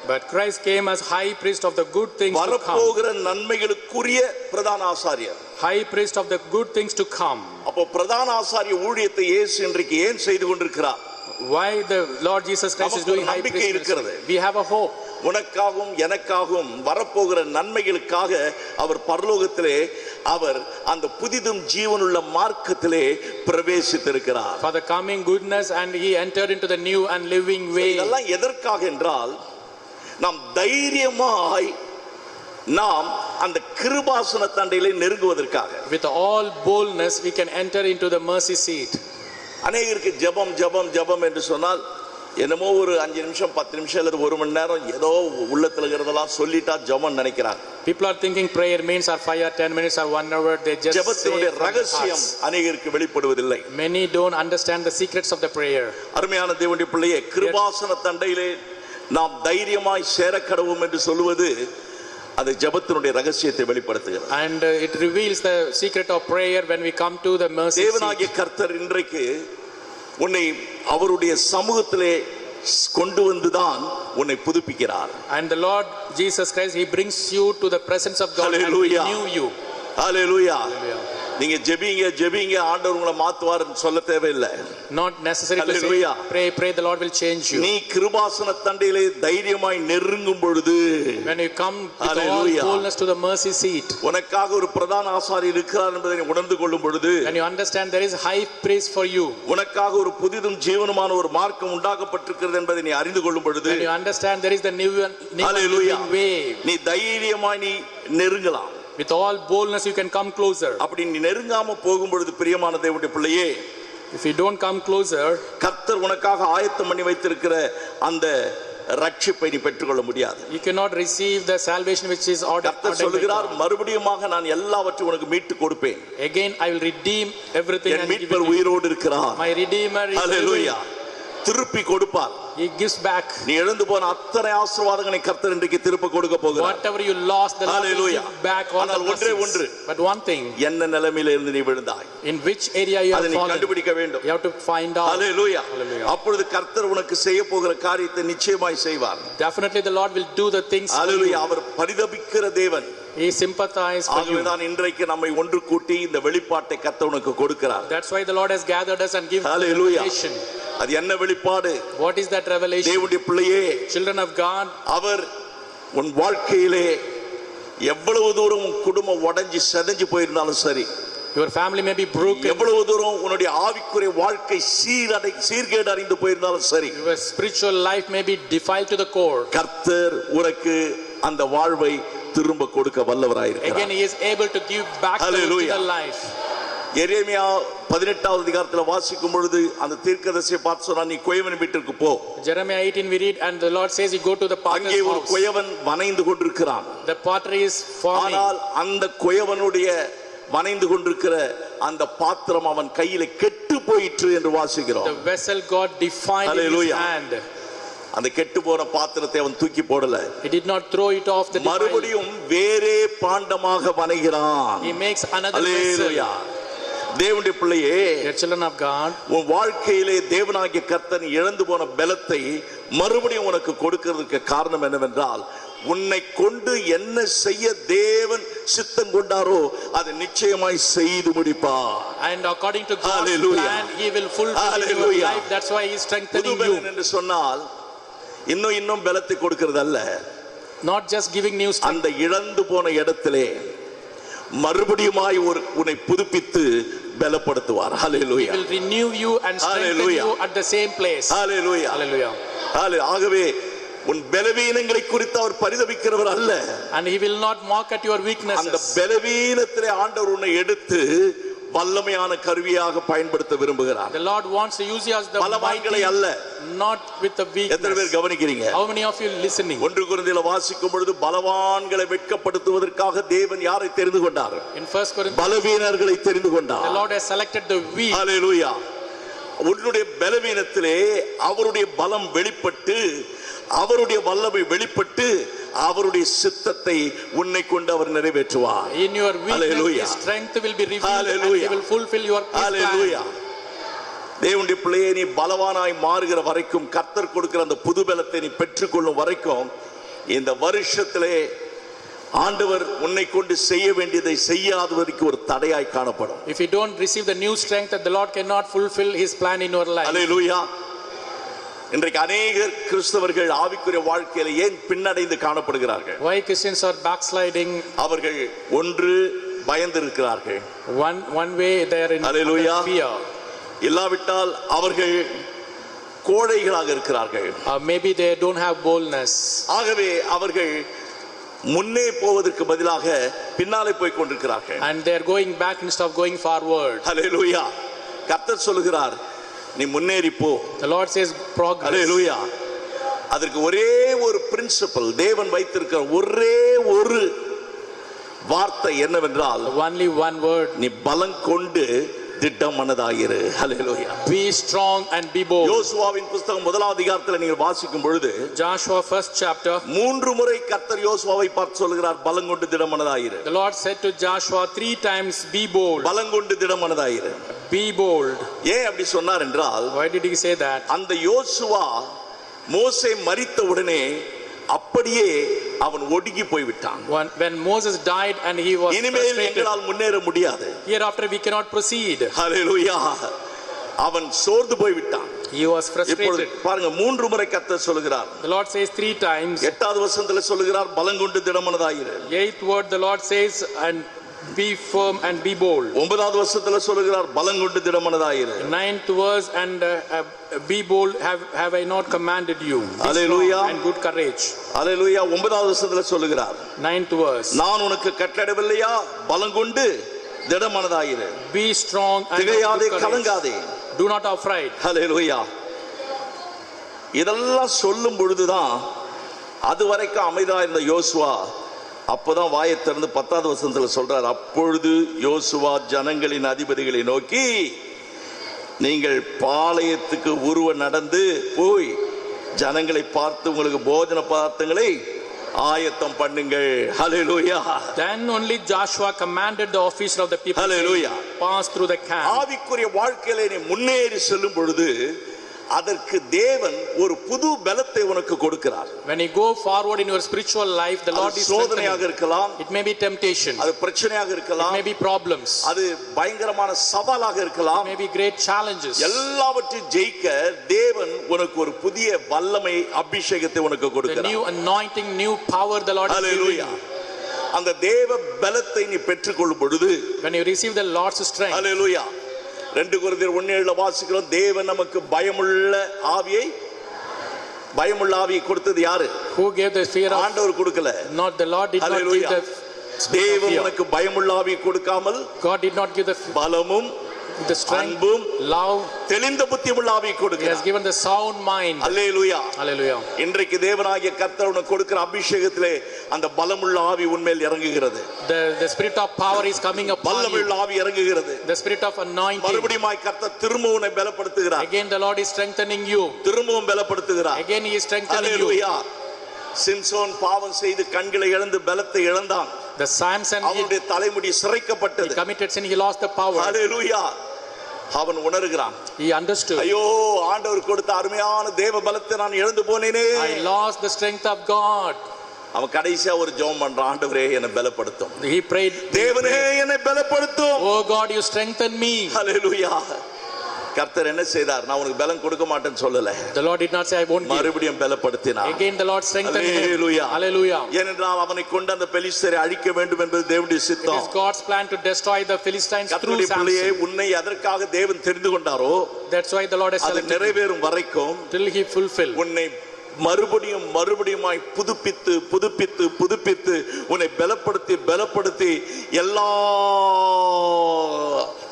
But Christ came as high priest of the good things to come. வரப்போகிற நன்மைகளுக்குரிய பிரதான ஆசாரியர், high priest of the good things to come. அப்போ பிரதான ஆசாரிய ஊழியத்தை இயேசு இன்றைக்கு ஏன் செய்து கொண்டிருக்கிறார்? Why the Lord Jesus Christ is doing high priest ministry? We have a hope. உனக்காகவும் எனக்காகவும் வரப்போகிற நன்மைகளுக்காக அவர் பரலோகத்திலே அவர் அந்த புதிதும் ஜீவனுள்ள மார்க்கத்திலே பிரவேசித்திருக்கிறார். For the coming goodness, and he entered into the new and living way. இதெல்லாம் எதற்காக என்றால் நாம் தைரியமாய் நாம் அந்த கிருபாசன தண்டையிலே நெருங்குவதற்காக. With all boldness we can enter into the mercy seat. அநேகருக்கு ஜெபம் ஜெபம் ஜெபம் என்று சொன்னால் என்னமோ ஒரு 5 நிமிஷம் 10 நிமிஷம் அல்லது 1 மணி நேரம் ஏதோ உள்ளத்துல இருக்கிறதெல்லாம் சொல்லிட்டா ஜெபம் நினைக்கிறாங்க. People are thinking prayer means or 5 or 10 minutes or 1 hour. They just ஜெபத்தினுடைய ரகசியம் அநேகருக்கு வெளிப்படுவதில்லை. Many don't understand the secrets of the prayer. அருமையான தேவனுடைய பிள்ளையே, கிருபாசன தண்டையிலே நாம் தைரியமாய் சேரக்கடவும் என்று சொல்வது அது ஜெபத்தினுடைய ரகசியத்தை வெளிப்படுத்துகிறது. And it reveals the secret of prayer when we come to the mercy seat. தேவனாகிய கர்த்தர் இன்றைக்கு உன்னை அவருடைய சமூகத்திலே கொண்டு வந்துதான் உன்னை புதுப்பிக்கிறார். And the Lord Jesus Christ, he brings you to the presence of God. Hallelujah. And renew you. Hallelujah. Hallelujah. நீங்க ஜெபிங்க ஜெபிங்க ஆண்டவர் உங்களை மாத்துவார்னு சொல்ல தேவையில்லை. Not necessary to say pray pray, the Lord will change you. நீ கிருபாசன தண்டையிலே தைரியமாய் நெருங்கும் பொழுது, when you come with all boldness to the mercy seat, உனக்காக ஒரு பிரதான ஆசாரியர் இருக்கிறார் என்பதை நீ உணர்ந்து கொள்ளும் பொழுது, when you understand there is high priest for you, உனக்காக ஒரு புதிதும் ஜீவனுமான ஒரு மார்க்கம் உண்டாக்கப்பட்டிருக்கிறது என்பதை நீ அறிந்து கொள்ளும் பொழுது, when you understand there is the new living way, நீ தைரியமாய் நீ நெருங்கலாம். with all boldness you can come closer. அப்படி நீ நெருங்காம போகும் பொழுது பிரியமான தேவனுடைய பிள்ளையே, if you don't come closer, கர்த்தர் உனக்காக ஆயத்தம் பண்ணி வைத்திருக்கிற அந்த ரட்சிப்பை நீ பெற்றுக்கொள்ள முடியாது. you cannot receive the salvation which is ordered. கர்த்தர் சொல்கிறார், மறுபடியுமாக நான் எல்லாவற்றையும் உனக்கு மீட்டு கொடுப்பேன். Again I will redeem everything. என் மீட்பர் உயிரோடு இருக்கிறார். My redeemer is ஹல்லேலூயா. திருப்பி கொடுப்பார். he gives back. நீ இழந்து போன அத்தனை ஆசீர்வாதங்களை கர்த்தர் இன்றைக்கு திருப்ப கொடுக்க போகிறார். whatever you lost, the Lord will give back all the blessings. But one thing, என்ன நிலைமையில இருந்து நீ விழுந்தாய், in which area you have அதை நீ fallen, கண்டுபிடிக்க வேண்டும். you have to find out. ஹல்லேலூயா. அப்பொழுது கர்த்தர் உனக்கு செய்ய போகிற காரியத்தை நிச்சயமாய் செய்வார். definitely the Lord will do the things. ஹல்லேலூயா. அவர் பரிதபிக்கிற தேவன். he sympathizes for you. ஆகவேதான் இன்றைக்கு நம்மை ஒன்று கூட்டி இந்த வெளிப்பாட்டை கர்த்தர் உனக்கு கொடுக்கிறார். that's why the Lord has gathered us and given hallelujah. revelation. அது என்ன வெளிப்பாடு? what is that revelation? தேவனுடைய பிள்ளையே, children of God, அவர் உன் வாழ்க்கையிலே எவ்வளவு தூரம் உன் குடும்பம் உடைஞ்சு செதஞ்சு போயிருந்தாலும் சரி, your family may be broken, எவ்வளவு தூரம் உன்னுடைய ஆவிக்குரிய வாழ்க்கை சீர்கேடு அடைந்து போயிருந்தாலும் சரி, your spiritual life may be defiled to the core, கர்த்தர் உனக்கு அந்த வாழ்வை திரும்ப கொடுக்க வல்லவராயிருக்கிறார். again he is able to give back the life. எரேமியா 18வது அதிகாரத்தில் வாசிக்கும் பொழுது அந்த தீர்க்கதரிசியை பார்த்து சொன்னா, நீ குயவன் வீட்டிற்கு போ. Jeremiah 18 we read, and the Lord says, you go to the potter's house. அங்கே ஒரு குயவன் வனைந்து கொண்டிருக்கிறான். the potter is forming. ஆனால் அந்த குயவனுடைய வனைந்து கொண்டிருக்கிற அந்த பாத்திரம் அவன் கையில கெட்டு போயிற்று என்று வாசிக்கிறோம். the vessel got defiled in his hand. அந்த கெட்டு போன பாத்திரத்தை அவன் தூக்கி போடல. he did not throw it off the defile. மறுபடியும் வேறே பாண்டமாக வனைகிறான். he makes another vessel. தேவனுடைய பிள்ளையே, children of God, உன் வாழ்க்கையிலே தேவனாகிய கர்த்தர் இழந்து போன பலத்தை மறுபடியும் உனக்கு கொடுக்கிறதுக்கு காரணம் என்னவென்றால், உன்னை கொண்டு என்ன செய்ய தேவன் சித்தம் கொண்டாரோ அதை நிச்சயமாய் செய்து முடிப்பார். and according to God's plan he will fulfill your life. that's why he is strengthening you. என்று சொன்னால் இன்னும் பலத்தை கொடுக்கிறது அல்ல, not just giving new strength. அந்த இழந்து போன இடத்திலே மறுபடியுமாய் உன்னை புதுப்பித்து பலப்படுத்துவார். ஹல்லேலூயா. he will renew you and strengthen you at the same place. Hallelujah. hallelujah. ஆகவே உன் பலவீனங்களை குறித்து அவர் பரிதபிக்கிறவர் அல்ல. and he will not mock at your weaknesses. அந்த பலவீனத்திலே ஆண்டவர் உன்னை எடுத்து வல்லமையான கருவியாக பயன்படுத்த விரும்புகிறார். the Lord wants to use you as the பலவான்களை அல்ல, not with the weakness. எத்தனை பேர் கவனிக்கிறீங்க? how many of you listening? 1 கொரிந்தியர் வாசிக்கும் பொழுது பலவான்களை வெட்கப்படுத்துவதற்காக தேவன் யாரை தெரிந்து கொண்டார்? in 1 Corinthians பலவீனர்களை தெரிந்து கொண்டார். the Lord has selected the weak. ஹல்லேலூயா. உன்னுடைய பலவீனத்திலே அவருடைய பலம் வெளிப்பட்டு, அவருடைய வல்லமை வெளிப்பட்டு, அவருடைய சித்தத்தை உன்னை கொண்டு அவர் நிறைவேற்றுவார். in your weakness his strength will be revealed and he will fulfill your plan. தேவனுடைய பிள்ளையே, நீ பலவானாய் மாறுகிற வரைக்கும், கர்த்தர் கொடுக்கிற அந்த புது பலத்தை நீ பெற்றுக்கொள்ளும் வரைக்கும், இந்த வருஷத்திலே ஆண்டவர் உன்னை கொண்டு செய்ய வேண்டியதை செய்யாதவருக்கு ஒரு தடையாய் காணப்படும். if you don't receive the new strength, that the Lord cannot fulfill his plan in your life. ஹல்லேலூயா. இன்றைக்கு अनेक கிறிஸ்தவர்கள் ஆவிக்குரிய வாழ்க்கையில ஏன் பின்னடைந்து காணப்படுகிறார்கள்? why Christians are backsliding? அவர்கள் ஒன்று பயந்திருக்கிறார்கள். One way they are in Hallelujah. fear. இல்லாவிட்டால் அவர்கள் கோழைகளாக இருக்கிறார்கள். Maybe they don't have boldness. ஆகவே அவர்கள் முன்னே போவதற்கு பதிலாக பின்னாலே போய் கொண்டிருக்கிறார்கள். And they are going back instead of going forward. ஹல்லேலூயா. கர்த்தர் சொல்லுகிறார், நீ முன்னேறி போ. The Lord says progress. ஹல்லேலூயா. அதற்கு ஒரே ஒரு பிரின்சிபல், தேவன் வைத்திருக்கிற ஒரே ஒரு வார்த்தை என்னவென்றால், only one word, நீ பலம் கொண்டு திடமனதாயிரு. ஹல்லேலூயா. Be strong and be bold. யோசுவாவின் புத்தகம் முதலாம் அதிகாரத்தில் நீங்கள் வாசிக்கும் பொழுது, Joshua first chapter, 3 முறை கர்த்தர் யோசுவாவை பார்த்து சொல்கிறார், பலம் கொண்டு திடமனதாயிரு. the Lord said to Joshua 3 times, be bold. பலம் கொண்டு திடமனதாயிரு. Be bold. ஏன் அப்படி சொன்னார் என்றால், Why did he say that? அந்த யோசுவா மோசே மரித்த உடனே அப்படியே அவன் ஒடுங்கி போய் விட்டான். When Moses died and he was இனிமேல் frustrated, எங்களால் முன்னேற முடியாது. hereafter we cannot proceed. ஹல்லேலூயா. அவன் சோர்ந்து போய் விட்டான். He was frustrated. பாருங்க, 3 முறை கர்த்தர் சொல்கிறார். The Lord says 3 times. 8வது வசனத்தில் சொல்கிறார், பலம் கொண்டு திடமனதாயிரு. 8th word the Lord says, and be firm and be bold. 9வது வசனத்தில் சொல்கிறார், பலம் கொண்டு திடமனதாயிரு. 9th verse, and be bold, have I not commanded you? Hallelujah. And good courage. ஹல்லேலூயா. 9வது வசனத்தில் சொல்கிறார், 9th verse, நான் உனக்கு கட்டளையிடவில்லையா, பலம் கொண்டு திடமனதாயிரு. be strong and of திகையாதே, good courage. கலங்காதே. Do not afraid. ஹல்லேலூயா. இதெல்லாம் சொல்லும் பொழுதுதான் அதுவரைக்கும் அமைதியா இருந்த யோசுவா அப்பதான் வாயை திறந்து 10வது வசனத்துல சொல்றார், அப்பொழுது யோசுவா ஜனங்களின் அதிபதிகளை நோக்கி, நீங்கள் பாளையத்துக்கு உருவ நடந்து போய் ஜனங்களை பார்த்து உங்களுக்கு போஜன பதார்த்தங்களை ஆயத்தம் பண்ணுங்கள். ஹல்லேலூயா. Then only Joshua commanded the officer of the people, Hallelujah. pass through the camp. ஆவிக்குரிய வாழ்க்கையிலே நீ முன்னேறி செல்லும் பொழுது அதற்கு தேவன் ஒரு புது பலத்தை உனக்கு கொடுக்கிறார். When you go forward in your spiritual life, the Lord is சோதனையாக இருக்கலாம், it may be temptation, அது பிரச்சனையாக it இருக்கலாம், may be problems, அது பயங்கரமான சவாலாக இருக்கலாம், it may be great challenges. எல்லாவற்றையும் ஜெயிக்க தேவன் உனக்கு ஒரு புதிய வல்லமை, அபிஷேகத்தை உனக்கு The கொடுக்கிறார். new anointing, new power the Lord is giving hallelujah. you. அந்த தேவ பலத்தை நீ பெற்றுக்கொள்ளும் பொழுது, When you receive the Lord's strength, ஹல்லேலூயா, 2 கொரிந்தியர் 1:7 வாசிக்கிறோம், தேவன் நமக்கு பயமுள்ள ஆவியை கொடுத்தது யாரு? who gave the fear of, ஆண்டவர் கொடுக்கல. not the Lord did not give Hallelujah. the spirit of தேவன் fear. உனக்கு பயமுள்ள ஆவியை கொடுக்காமல் God did not give the பலமும் strength, அன்பும் love. தெளிந்த புத்தியுள்ள ஆவியை He has கொடுக்கிறார். given the sound mind. Hallelujah. Hallelujah. இன்றைக்கு தேவனாகிய கர்த்தர் உனக்கு கொடுக்கிற அபிஷேகத்திலே அந்த பலமுள்ள ஆவி உன்மேல் இறங்குகிறது. The spirit of power is coming upon you. வல்லமையுள்ள ஆவி இறங்குகிறது. The spirit of anointing. மறுபடியும் கர்த்தர் திரும்பவும் உன்னை பலப்படுத்துகிறார். Again the Lord is strengthening you. திரும்பவும் பலப்படுத்துகிறார். Again he is strengthening you. அல்லேலூயா. சிம்சோன் பாவம் செய்து கண்களை இழந்து பலத்தை இழந்தான். The Samson, அவனுடைய தலைமுடி he சிரைக்கப்பட்டது. committed sin, he lost the power. அல்லேலூயா. அவன் உணர்கிறான், He understood. ஐயோ, ஆண்டவர் கொடுத்த அருமையான தேவ பலத்தை நான் இழந்து போனேனே. I lost the strength of God. அவன் கடைசியா ஒரு ஜெபம் பண்றான், ஆண்டவரே என்னை பலப்படுத்தும். He prayed, தேவனே என்னை பலப்படுத்தும். oh God, you strengthen me. ஹல்லேலூயா. கர்த்தர் என்ன செய்தார்? நான் உனக்கு பலம் கொடுக்க மாட்டேன்னு சொல்லல. The Lord did not say I won't give. மறுபடியும் பலப்படுத்தினார். Again the Lord strengthened him. Hallelujah. Hallelujah. ஏனென்றால் அவனை கொண்டு அந்த பெலிஸ்தரை அழிக்க வேண்டும் என்பது தேவனுடைய It சித்தம். is God's plan to destroy the Philistines through கர்த்தருடைய பிள்ளையே, Samson. உன்னை எதற்காக தேவன் தெரிந்து கொண்டாரோ That's why the Lord has அது selected you நிறைவேறும் வரைக்கும் till he fulfill. உன்னை மறுபடியுமாய் புதுப்பித்து உன்னை பலப்படுத்தி எல்லா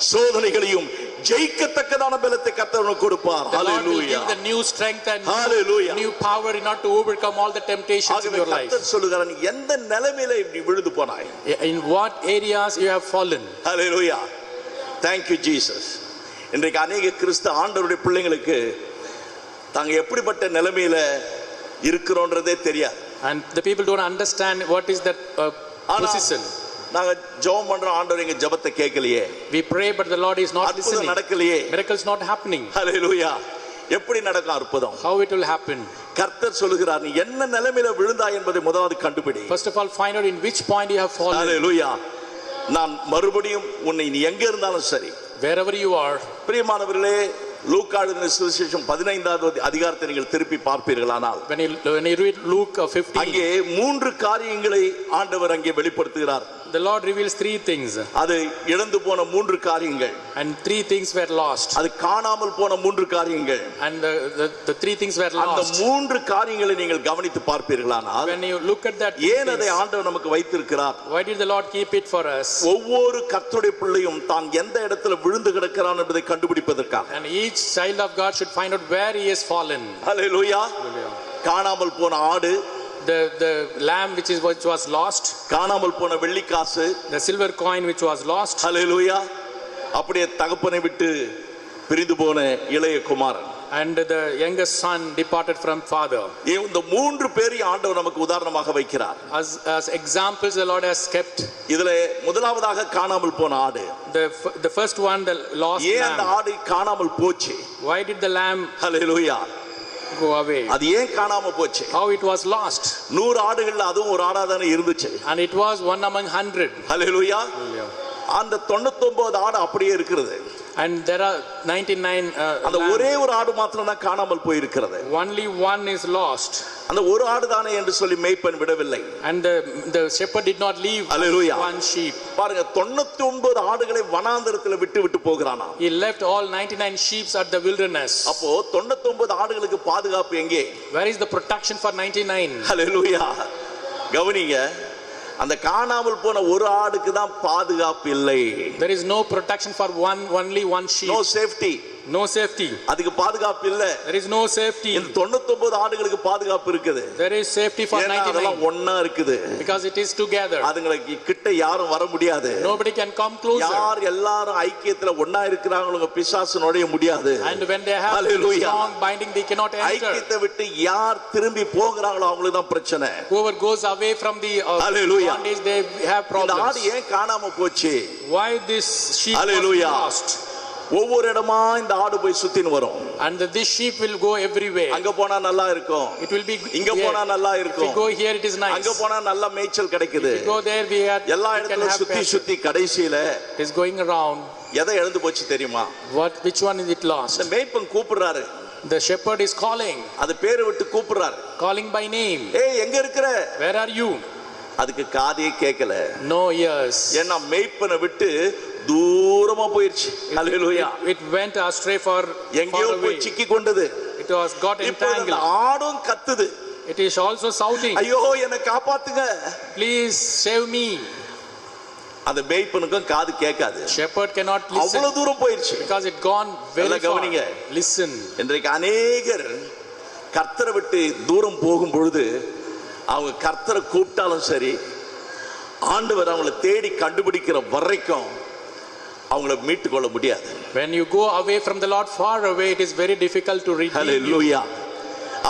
சோதனைகளையும் ஜெயிக்கத்தக்கதான பலத்தை கர்த்தர் உனக்கு கொடுப்பார். The Lord will hallelujah. give the new strength and Hallelujah. new power in order to overcome all the temptations in ஆகவே your life. கர்த்தர் சொல்லுகிறார், எந்த நிலைமையில இப்படி விழுந்து போனாய்? In what areas you have fallen. Hallelujah. Thank you Jesus. இன்றைக்கு அநேக கிறிஸ்து ஆண்டவருடைய பிள்ளைங்களுக்கு தாங்க எப்படிப்பட்ட நிலைமையில இருக்கிறோன்றதே தெரியாது. And the people don't understand what is that position. நாங்க ஜெபம் பண்றோம், ஆண்டவர் எங்க ஜெபத்தை கேட்கலையே. We pray but the Lord is not அற்புதம் listening. நடக்கலையே. Miracles not happening. ஹல்லேலூயா. எப்படி நடக்கும் அற்புதம்? How it will happen? கர்த்தர் சொல்லுகிறார், நீ என்ன நிலைமையில விழுந்தாய் என்பதை முதலாவது கண்டுபிடி. First of all, find out in which point you have fallen. ஹல்லேலூயா. நான் மறுபடியும் உன்னை நீ எங்க இருந்தாலும் சரி, wherever you are. பிரியமானவர்களே, லூக்கா எழுதின சுவிசேஷம் 15வது அதிகாரத்தை நீங்கள் திருப்பி பார்ப்பீர்களானால், When you read Luke 15, அங்கே 3 காரியங்களை ஆண்டவர் அங்கே வெளிப்படுத்துகிறார். the Lord reveals three things. அது இழந்து போன மூன்று காரியங்கள். And three things were lost. அது காணாமல் போன மூன்று காரியங்கள். And the three things were lost. அந்த மூன்று காரியங்களை நீங்கள் கவனித்து பார்ப்பீர்களானால், when you look at that, ஏன் அதை ஆண்டவர் நமக்கு வைத்திருக்கிறார்? why did the Lord keep it for us? ஒவ்வொரு கர்த்தருடைய பிள்ளையும் தான் எந்த இடத்துல விழுந்து கிடக்கிறான் என்பதை கண்டுபிடிப்பதற்காக. And each child of God should find out where he has fallen. ஹல்லேலூயா. காணாமல் போன ஆடு, the lamb which was lost, காணாமல் போன வெள்ளி காசு, the silver coin which was lost, ஹல்லேலூயா. அப்படியே தகப்பனை விட்டு பிரிந்து போன இளைய குமாரன், and the youngest son departed from father. இந்த மூன்று பேரையும் ஆண்டவர் நமக்கு உதாரணமாக வைக்கிறார். As examples the Lord has kept. இதிலே முதலாவதாக காணாமல் போன ஆடு. The first one, the lost lamb. ஏன் அந்த ஆடு காணாமல் போச்சு? Why did the lamb hallelujah go away? அது ஏன் காணாம போச்சு? How it was lost? 100 ஆடுகள்ல அதுவும் ஒரு ஆடா தானே இருந்துச்சு. And it was one among 100. ஹல்லேலூயா. அந்த 99 ஆடு அப்படியே இருக்குது. And there are 99 அந்த ஒரே ஒரு ஆடு மாத்திரம் தான் காணாமல் போய் இருக்கிறது. Only one is lost. அந்த ஒரு ஆடு தானே என்று சொல்லி மேய்ப்பன் விடவில்லை. And the shepherd did not leave one sheep. பாருங்க, 99 ஆடுகளை வனாந்தரத்தில் விட்டு போகிறானா. He left all 99 sheep at the wilderness. அப்போ 99 ஆடுகளுக்கு பாதுகாப்பு எங்கே? Where is the protection for 99? ஹல்லேலூயா. கவனிங்க, அந்த காணாமல் போன ஒரு ஆடுக்கு தான் பாதுகாப்பு இல்லை. There is no protection for only one sheep. No safety. No safety. அதுக்கு பாதுகாப்பு இல்ல. There is no safety. இந்த 99 ஆடுகளுக்கு பாதுகாப்பு இருக்குது. There is safety for 99. அதெல்லாம் ஒண்ணா இருக்குது. Because it is together. அதுங்களுக்கு கிட்ட யாரும் வர முடியாது. Nobody can come closer. யார் எல்லாரும் ஐக்கியத்துல ஒண்ணா இருக்கறாங்களோ பிசாசு நுழைய முடியாது. And when they have strong binding, they cannot enter. ஐக்கியத்தை விட்டு யார் திரும்பி போகிறாங்களோ அவங்களுக்கு தான் பிரச்சனை. Whoever goes away from the bondage, they have problems. இந்த ஆடு ஏன் காணாம போச்சு? Why this sheep was lost? ஒவ்வொரு இடமா இந்த ஆடு போய் சுத்தின்னு வரும். And this sheep will go everywhere. அங்க போனா நல்லா இருக்கும். It will be இங்க போனா நல்லா இருக்கும். If we go here it is nice. அங்க போனா நல்ல மேய்ச்சல் கிடைக்குது. If we go there we have எல்லா இடத்துல சுத்தி கடைசியில it is going around. எதை இழந்து போச்சு தெரியுமா? Which one is it lost? இந்த மேய்ப்பன் கூப்பிடுறாரு. The shepherd is calling. அது பேரை விட்டு கூப்பிடுறாரு. Calling by name. ஏய் எங்க இருக்கற? Where are you? அதுக்கு காதே கேட்கல. No ears. ஏன்னா மேய்ப்பனை விட்டு தூரமா போயிடுச்சு. ஹல்லேலூயா. It went astray for எங்கேயோ போய் சிக்கி கொண்டது. It was got entangled. ஆடும் கத்துது. It is also shouting. ஐயோ என்னை காப்பாத்துங்க. Please save me. அந்த மேய்ப்பனுக்கும் காது கேட்காது. Shepherd cannot listen. அவ்வளவு தூரம் போயிடுச்சு. Because it gone very far. Listen. இன்றைக்கு அநேகர் கர்த்தரை விட்டு தூரம் போகும் பொழுது அவங்க கர்த்தரை கூப்பிட்டாலும் சரி, ஆண்டவர் அவங்களை தேடி கண்டுபிடிக்கிற வரைக்கும் அவங்களை மீட்டுக் கொள்ள முடியாது. When you go away from the Lord far away, it is very difficult to redeem. Hallelujah.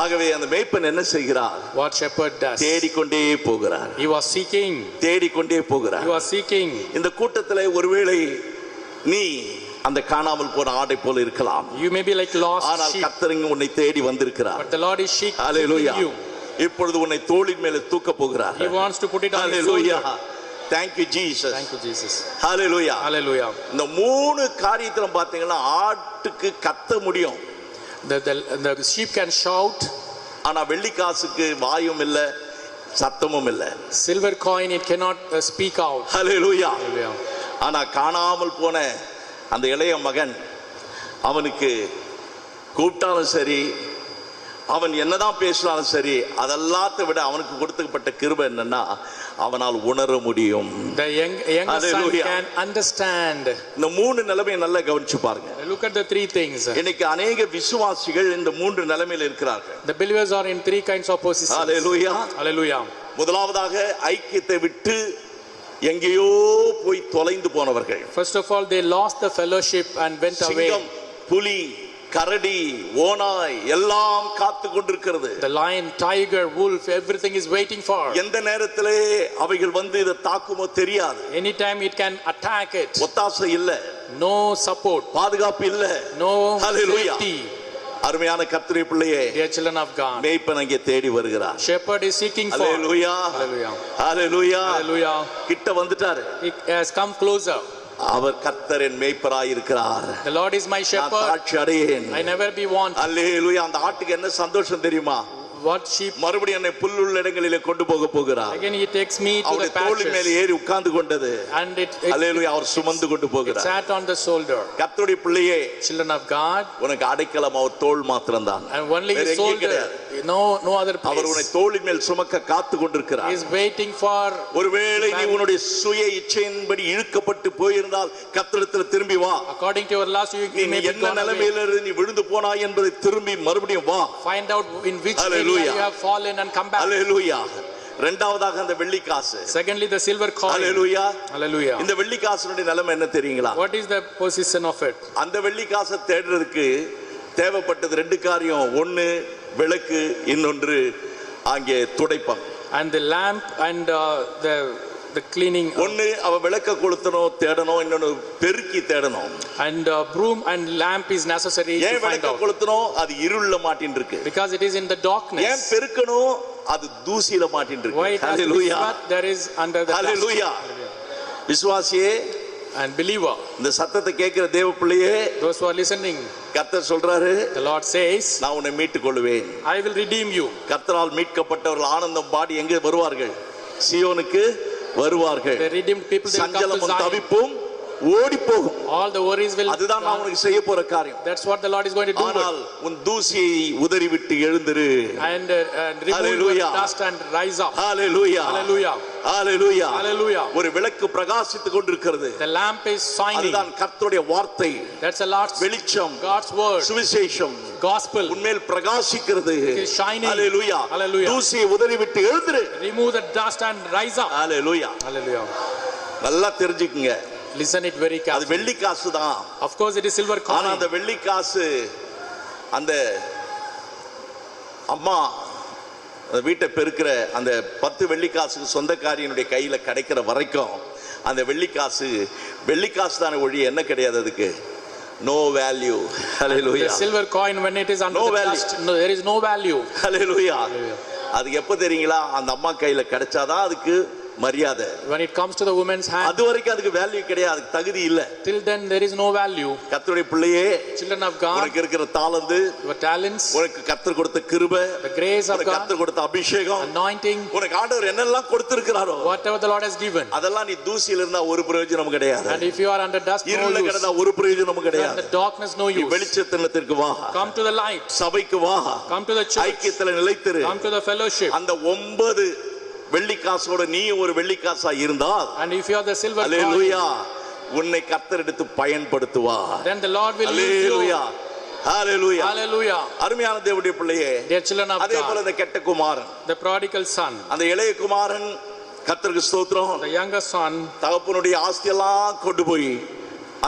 ஆகவே அந்த மேய்ப்பன் என்ன செய்கிறார்? What shepherd does? தேடிக்கொண்டே போகிறார். He was seeking. தேடிக்கொண்டே போகிறார். He was seeking. இந்த கூட்டத்திலே ஒருவேளை நீ அந்த காணாமல் போன ஆடை போல இருக்கலாம். You may be like lost sheep. ஆனால் கர்த்தர் உன்னை தேடி வந்திருக்கிறார். But the Lord is seeking you. இப்பொழுது உன்னை தோளின் மேலே தூக்க போகிறார். He wants to put it on his shoulder. Thank you Jesus. Thank you Jesus. Hallelujah. Hallelujah. இந்த மூணு காரியத்துல பாத்தீங்கன்னா ஆட்டுக்கு கத்த முடியும். The sheep can shout. ஆனா வெள்ளி காசுக்கு வாயும் இல்ல, சத்தமும் இல்ல. Silver coin it cannot speak out. Hallelujah. Hallelujah. ஆனா காணாமல் போன அந்த இளைய மகன் அவனுக்கு கூப்பிட்டாலும் சரி, அவன் என்னதான் பேசினாலும் சரி, அதெல்லாத்தை விட அவனுக்கு கொடுக்கப்பட்ட கிருபை என்னன்னா அவனால் உணர முடியும். The young son can understand. இந்த மூணு நிலைமையை நல்லா கவனிச்சு பாருங்க. Look at the three things. இன்னைக்கு अनेक விசுவாசிகள் இந்த மூன்று நிலைமையில் இருக்கிறார்கள். The believers are in three kinds of positions. Hallelujah. Hallelujah. முதலாவதாக ஐக்கியத்தை விட்டு எங்கேயோ போய் தொலைந்து போனவர்கள். First of all they lost the fellowship and went away. சிங்கம், புலி, கரடி, ஓநாய் எல்லாம் காத்து கொண்டிருக்கிறது. The lion, tiger, wolf, everything is waiting for. எந்த நேரத்திலே அவைகள் வந்து இத தாக்குமோ தெரியாது. Anytime it can attack it. ஒத்தாசை இல்ல. No support. பாதுகாப்பு இல்ல. No safety. அருமையான கர்த்தருடைய பிள்ளையே, dear children of God, மேய்ப்பன் அங்கே தேடி வருகிறார். Shepherd is seeking for. Hallelujah. Hallelujah. Hallelujah. Hallelujah. கிட்ட வந்துட்டாரு. He has come closer. அவர் கர்த்தரின் மேய்ப்பராய் இருக்கிறார். The Lord is my shepherd. தாட்சி அடையேன். I never be want. அல்லேலூயா. அந்த ஆட்டுக்கு என்ன சந்தோஷம் தெரியுமா? what sheep. மறுபடியும் என்னை புல்லுள்ள இடங்களிலே கொண்டு போக போகிறார். Again he takes me to the அவருடைய தோளின் மேல் pastures. ஏறி உட்கார்ந்து கொண்டது. And அல்லேலூயா, அவர் சுமந்து கொண்டு it போகிறார். sat on the shoulder. கர்த்தருடைய பிள்ளையே, Children of God. உனக்கு அடைக்கலம் அவர் தோள் மாத்திரம்தான். And only வேற his எங்கேயும் shoulder. கிடையாது. No other அவர் உன்னை place. தோளின் மேல் சுமக்க காத்து He கொண்டிருக்கிறார். is waiting for. ஒருவேளை நீ உன்னுடைய சுய இச்சையின்படி இழுக்கப்பட்டு போயிருந்தால் கர்த்தரிடத்தில் திரும்பி வா. According to your last, நீ you may be என்ன gone away. நிலைமையில இருந்து நீ விழுந்து போனாய் என்பதை திரும்பி மறுபடியும் வா. Find out in which Hallelujah. area you have fallen and come back. அல்லேலூயா. இரண்டாவதாக அந்த வெள்ளி காசு. Secondly, the silver coin. Hallelujah. Hallelujah. இந்த வெள்ளி காசுனுடைய நிலைமை என்ன தெரியுங்களா? What is the position of it? அந்த வெள்ளி காசை தேடுறதுக்கு தேவைப்பட்டது ரெண்டு காரியம். ஒன்னு விளக்கு, இன்னொன்று அங்கே துடைப்பம். And the lamp and the cleaning. ஒன்னு அவ விளக்க கொளுத்தணும் தேடணும், இன்னொன்னு பெருக்கி தேடணும். And broom and lamp is necessary to ஏன் find விளக்க out. கொளுத்தணும்? அது இருள்ல மாட்டின் இருக்கு. Because it is in the ஏன் darkness. பெருக்கணும்? அது தூசியில மாட்டின் இருக்கு. Why it has to be hallelujah. swept? There is under the dust. ஹalleluya. விசுவாசியே, And believer, இந்த சத்தத்தை கேட்கிற தேவ பிள்ளையே, those who are listening, கர்த்தர் சொல்றாரு, the Lord says, நான் உன்னை மீட்டுக் கொள்வேன். I will redeem you. கர்த்தரால் மீட்கப்பட்டவர்கள் ஆனந்தம் பாடி எங்கே வருவார்கள்? சியோனுக்கு வருவார்கள். The redeemed people, they will come to சஞ்சலமும் Zion. தவிப்பும் ஓடி போகும். All the worries will. அதுதான் நான் உனக்கு செய்ய போற காரியம். That's what the Lord is going to do. ஆனால் உன் தூசியை உதறிவிட்டு எழுந்திரு. And remove Hallelujah. your dust and rise up. Hallelujah. Hallelujah. Hallelujah. Hallelujah. ஒரு விளக்கு பிரகாசித்துக் கொண்டிருக்கிறது. The lamp is shining. அதுதான் கர்த்தருடைய வார்த்தை. That's the Lord's வெளிச்சம், God's word. சுவிசேஷம் Gospel. உன்மேல் பிரகாசிக்கிறது. It is shining. Hallelujah. Hallelujah. தூசியை உதறிவிட்டு எழுந்திரு. Remove the dust and rise up. Hallelujah. Hallelujah. நல்லா தெரிஞ்சுக்குங்க. Listen it very அது carefully. வெள்ளி காசு தான். Of course it is silver ஆனா coin. அந்த வெள்ளி காசு அந்த அம்மா அந்த வீட்டை பெருக்கிற அந்த 10 வெள்ளி காசுக்கு சொந்தக்காரியினுடைய கையில கிடைக்கிற வரைக்கும் அந்த வெள்ளி காசு தானே ஒழிய என்ன கிடையாது, அதுக்கு no value. Hallelujah. The silver coin, when it is under No the value. dust, no, there is no value. Hallelujah. அதுக்கு எப்ப தெரியுங்களா? அந்த அம்மா கையில கிடைச்சாதான் அதுக்கு மரியாதை. When it comes to the woman's hand, அது வரைக்கும் அதுக்கு வேல்யூ கிடையாது, அதுக்கு தகுதி இல்ல. till then there is no value. கர்த்தருடைய பிள்ளையே, Children of God, உனக்கு இருக்கிற தாளந்து, your talents, உனக்கு கர்த்தர் கொடுத்த கிருபை, the grace of உனக்கு God, கர்த்தர் கொடுத்த அபிஷேகம், anointing, உனக்கு ஆண்டவர் என்னெல்லாம் கொடுத்திருக்கிறாரோ, whatever the Lord has given. அதெல்லாம் நீ தூசியில இருந்தா ஒரு பிரயோஜனம் கிடையாது. And if you are under dust, no இருள use. கிடந்தா ஒரு பிரயோஜனம் If you are கிடையாது. under darkness, no நீ use. வெளிச்சத்தினத்திற்கு வா, Come to the light. சபைக்கு வா, Come to the church. ஐக்கியத்துல நிலைத்திரு. Come to the fellowship. அந்த 9 வெள்ளி காசோட நீ ஒரு வெள்ளி காசா இருந்தால், And if you are the silver coin, அல்லேலூயா, உன்னை கர்த்தர் எடுத்து பயன்படுத்துவார். then the Lord will use hallelujah. you. Hallelujah. Hallelujah. அருமையான தேவனுடைய பிள்ளையே, Dear children of அதே போல God, இந்த கெட்ட குமாரன், the prodigal son, அந்த இளைய குமாரன், கர்த்தருக்கு ஸ்தோத்திரம், the younger son, தகப்பனுடைய ஆஸ்தியெல்லாம் கொண்டு போய்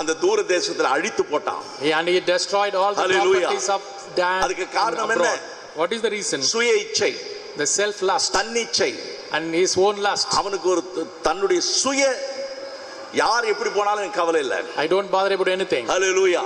அந்த தூர தேசத்துல அழித்து போட்டான். and he destroyed all the Hallelujah. properties of Dan அதுக்கு காரணம் என்ன? abroad. What is the reason? சுய இச்சை, The self lust தன்னிச்சை. and his own lust. அவனுக்கு ஒரு தன்னுடைய சுய, யார் எப்படி போனாலும் எனக்கு கவலை இல்லை. I don't bother about anything. ஹalleluya.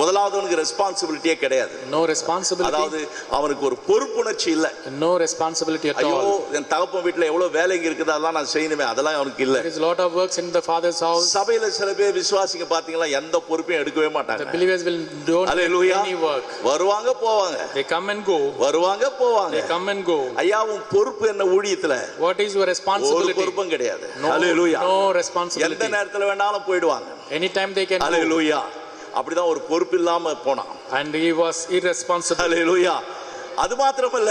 முதலாவது அவனுக்கு ரெஸ்பான்சிபிலிட்டியே கிடையாது. No responsibility. அதாவது அவனுக்கு ஒரு பொறுப்புணர்ச்சி இல்ல. No responsibility at ஐயோ, all. என் தகப்பன் வீட்டுல எவ்வளவு வேலைங்க இருக்குது, அதெல்லாம் நான் செய்யணுமே, அதெல்லாம் அவனுக்கு இல்ல. There is a lot of works in the father's house. சபையில சில பேர் விசுவாசிங்க பாத்தீங்களா, எந்த பொறுப்பையும் எடுக்கவே மாட்டாங்க. The believers will don't do hallelujah. any work. வருவாங்க போவாங்க, They come and go. வருவாங்க போவாங்க. They come and go. ஐயா, உன் பொறுப்பு என்ன ஊழியத்துல? What is your ஒரு responsibility? பொறுப்பும் கிடையாது. No, ஹalleluya. no எந்த responsibility. நேரத்துல வேணாலும் போயிடுவாங்க. Anytime they can go. ஹalleluya. அப்படிதான் ஒரு பொறுப்பு இல்லாம போனான். And he was irresponsible. ஹalleluya. அது மாத்திரமல்ல,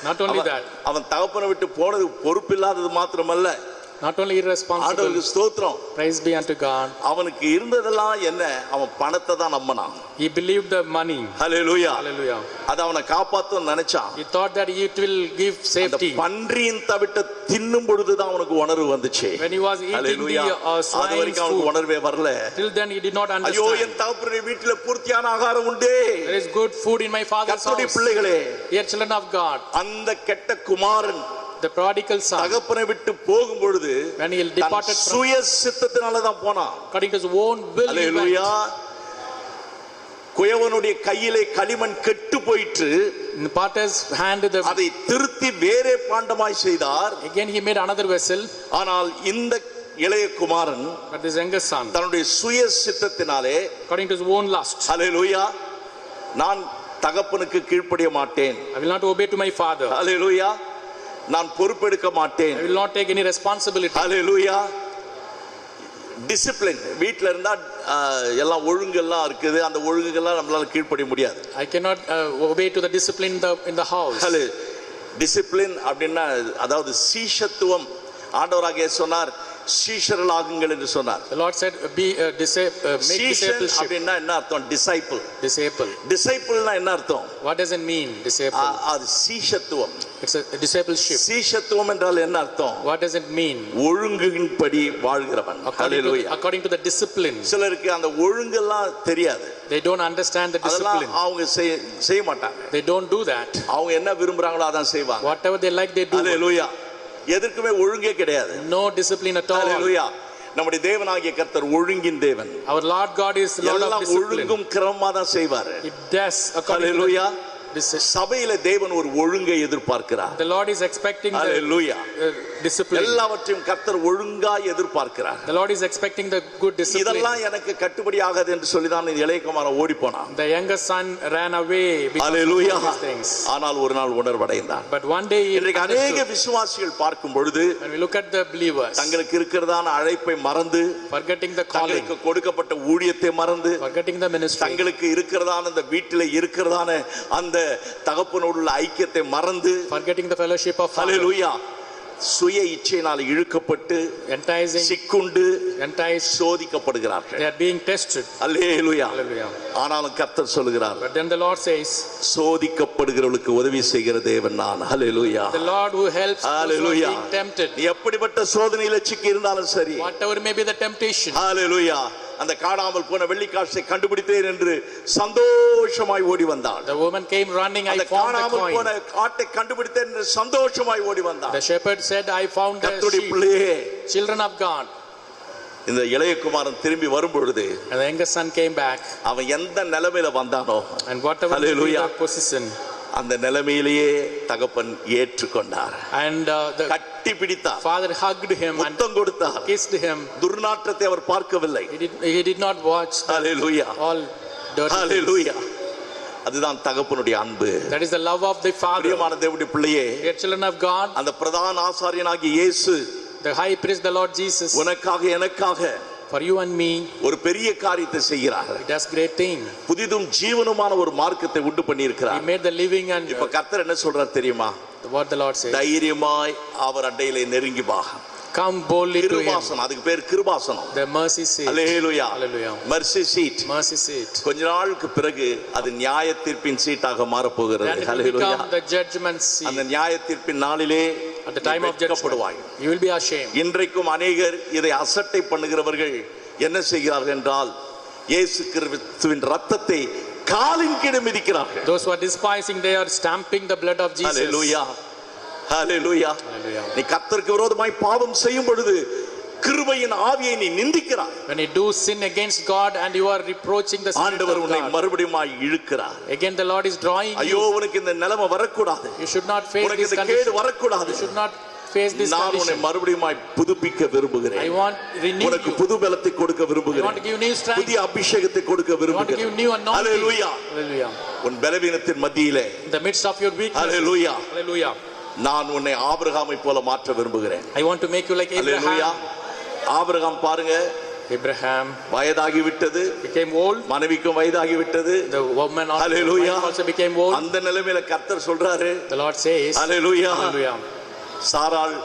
Not only that. அவன் தகப்பனை விட்டு போனது பொறுப்பு இல்லாதது மாத்திரமல்ல, Not only irresponsible. ஆண்டவருக்கு ஸ்தோத்திரம், Praise be unto God. அவனுக்கு இருந்ததெல்லாம் என்ன? அவன் பணத்தை தான் நம்பினான். He believed the money. Hallelujah. Hallelujah. அது அவனை காப்பாத்தும் நினைச்சான். He thought that it will give அந்த safety. பன்றியின் தவிட்ட தின்னும் பொழுதுதான் அவனுக்கு உணர்வு வந்துச்சு. When he was eating hallelujah. the அது swine's வரைக்கும் அவனுக்கு food, உணர்வே வரல. till then he did not ஐயோ, understand. என் தகப்பனுடைய வீட்டுல பூர்த்தியான ஆகாரம் உண்டே. There is good food in my father's கர்த்தருடைய house. பிள்ளைகளே, Dear children of God, அந்த கெட்ட குமாரன் the prodigal son, தகப்பனை விட்டு போகும் பொழுது when he departed from, சுய சித்தத்தினால தான் போனான். according to his own will, he hallelujah. went. குயவனுடைய கையிலே களிமண் கெட்டு போயிற்று, In the potter's hand, அதை திருத்தி வேறே பாண்டமாய் செய்தார். again he made another vessel. ஆனால் இந்த இளைய குமாரன் But this younger son, தன்னுடைய சுய சித்தத்தினாலே, according to his own lust, அல்லேலூயா, நான் தகப்பனுக்கு கீழ்ப்படிய மாட்டேன். I will not obey to my father. ஹalleluya. நான் பொறுப்பெடுக்க மாட்டேன். I will not take any responsibility. Hallelujah. Discipline வீட்ல இருந்தா எல்லாம் ஒழுங்கெல்லாம் இருக்குது, அந்த ஒழுங்குகள்லாம் நம்மளால கீழ்ப்படிய முடியாது. I cannot obey to the discipline in the house. Discipline அப்படின்னா அதாவது சீஷத்துவம். ஆண்டவராகிய சொன்னார் சீஷர்களாகுங்கள் என்று சொன்னார். The Lord said make discipleship. அப்படின்னா என்ன அர்த்தம்? டிசைபிள். டிசைபிள்னா என்ன அர்த்தம்? What does it mean, disciple? அது சீஷத்துவம். It's a discipleship. சீஷத்துவம் என்றால் என்ன அர்த்தம்? What does it mean? ஒழுங்கின்படி வாழ்கிறவன். According to the discipline. சிலருக்கு அந்த ஒழுங்கெல்லாம் தெரியாது. They don't understand the discipline. அவங்க செய்ய மாட்டாங்க. They don't do that. அவங்க என்ன விரும்புறாங்களோ அதான் செய்வாங்க. Whatever they like they do. ஹalleluya. எதற்குமே ஒழுங்கே கிடையாது. No discipline at all. ஹalleluya. நம்முடைய தேவனாகிய கர்த்தர் ஒழுங்கின் தேவன். Our Lord God is Lord of discipline. ஒழுங்கும் கிரமமா தான் செய்வார். It does according to the சபையில தேவன் ஒரு ஒழுங்கை எதிர்பார்க்கிறார். The Lord is expecting Hallelujah. the discipline. எல்லாவற்றையும் கர்த்தர் ஒழுங்காய் எதிர்பார்க்கிறார். The Lord is expecting the good discipline. இதெல்லாம் எனக்கு கட்டுப்படி ஆகாது என்று சொல்லி தான் இளைய குமாரன் ஓடி போனான். The younger son ran away because Hallelujah. of these things. ஆனால் ஒரு நாள் உணர்வடைந்தான். But one day இன்றைக்கு अनेक விசுவாசிகள் பார்க்கும் பொழுது when we look at the believers, தங்களுக்கு இருக்கிறதான அழைப்பை மறந்து, forgetting the calling, தங்களுக்கு கொடுக்கப்பட்ட ஊழியத்தை மறந்து, forgetting the ministry, தங்களுக்கு இருக்கிறதான அந்த வீட்டிலே இருக்கிறதான அந்த தகப்பனோடு உள்ள ஐக்கியத்தை மறந்து, forgetting the fellowship of father. Hallelujah. சுய இச்சையினால் இழுக்கப்பட்டு சிக்குண்டு சோதிக்கப்படுகிறார்கள். They are being tested. Hallelujah. Hallelujah. ஆனாலும் கர்த்தர் சொல்கிறார், but then the Lord says, சோதிக்கப்படுகிறவர்களுக்கு உதவி செய்கிற தேவன் நான். Hallelujah. The Lord who helps those who are being tempted. எப்படிப்பட்ட சோதனையில சிக்கி இருந்தாலும் சரி, whatever may be the temptation. Hallelujah. அந்த காணாமல் போன வெள்ளிக்காசை கண்டுபிடித்தேன் என்று சந்தோஷமாய் ஓடி வந்தாள். The woman came running, I found the coin. போன ஆட்டை கண்டுபிடித்தேன் என்று சந்தோஷமாய் ஓடி வந்தாள். The shepherd said, I found the sheep. Children of God. இந்த இளைய குமாரன் திரும்பி வரும்பொழுது, and the younger son came back, அவன் எந்த நிலைமையில வந்தானோ, and whatever position, அந்த நிலைமையிலேயே தகப்பன் ஏற்றுக்கொண்டார். and the கட்டி பிடித்தார். father hugged him முத்தம் கொடுத்தார். kissed him. துர்நாற்றத்தை அவர் பார்க்கவில்லை. He did not watch Hallelujah. all dirty. Hallelujah. அதுதான் தகப்பனுடைய அன்பு. That is the love of the father. பிரியமான தேவனுடைய பிள்ளையே, dear children of God, அந்த பிரதான ஆசாரியனாகிய இயேசு, the high priest, the Lord Jesus, உனக்காக எனக்காக for you and me ஒரு பெரிய காரியத்தை செய்கிறார். He does great thing. புதிதும் ஜீவனுமான ஒரு மார்க்கத்தை உண்டு பண்ணி இருக்கிறார். He made the living and இப்ப கர்த்தர் என்ன சொல்றார் தெரியுமா? what the Lord says, தைரியமாய் அவர் அண்டையிலே நெருங்கி வா. come boldly to him. கிருபாசனம், அதுக்கு பேர் கிருபாசனம். The mercy seat. Hallelujah. Hallelujah. mercy seat. mercy seat. கொஞ்ச நாளுக்கு பிறகு அது நியாய தீர்ப்பின் சீட்டாக மாற போகிறது. Hallelujah. the judgment seat. அந்த நியாய தீர்ப்பின் நாளிலே at the time of judgment you will be ashamed. இன்றைக்கும் अनेகர் இதை அசட்டை பண்ணுகிறவர்கள் என்ன செய்கிறார்கள் என்றால், இயேசு கிறிஸ்துவின் இரத்தத்தை காலின் கீழே மிதிக்கிறார்கள். Those who are despising, they are stamping the blood of Jesus. Hallelujah. Hallelujah. நீ கர்த்தருக்கு விரோதமாய் பாவம் செய்யும் பொழுது கிருபையின் ஆவியை நீ நிந்திக்கிறாய். When you do sin against God and you are reproaching the spirit ஆண்டவர் of உன்னை God, மறுபடியும் இழுக்கிறார். again the Lord is drawing you. ஐயோ உனக்கு இந்த நிலைமை வரக்கூடாது. You should not face this condition. கேடு வரக்கூடாது. You should not face this condition. நான் உன்னை மறுபடியும் புதுப்பிக்க விரும்புகிறேன். I want renew உனக்கு you. புது பலத்தை கொடுக்க விரும்புகிறேன். I want to give new strength. புதிய அபிஷேகத்தை கொடுக்க விரும்புகிறேன். I want to give new anointing. Hallelujah. Hallelujah. உன் பலவீனத்தின் மத்தியிலே, in the midst of your weakness, Hallelujah. Hallelujah, நான் உன்னை ஆபிரகாமை போல மாற்ற விரும்புகிறேன். I want to make you like Abraham. Hallelujah. Abraham பாருங்க, Abraham வயதாகி விட்டது, became old, மனைவிக்கும் வயதாகி விட்டது, the woman also became old. அந்த நிலைமையில கர்த்தர் சொல்றாரு, the Lord says, Hallelujah. Hallelujah, சாராள்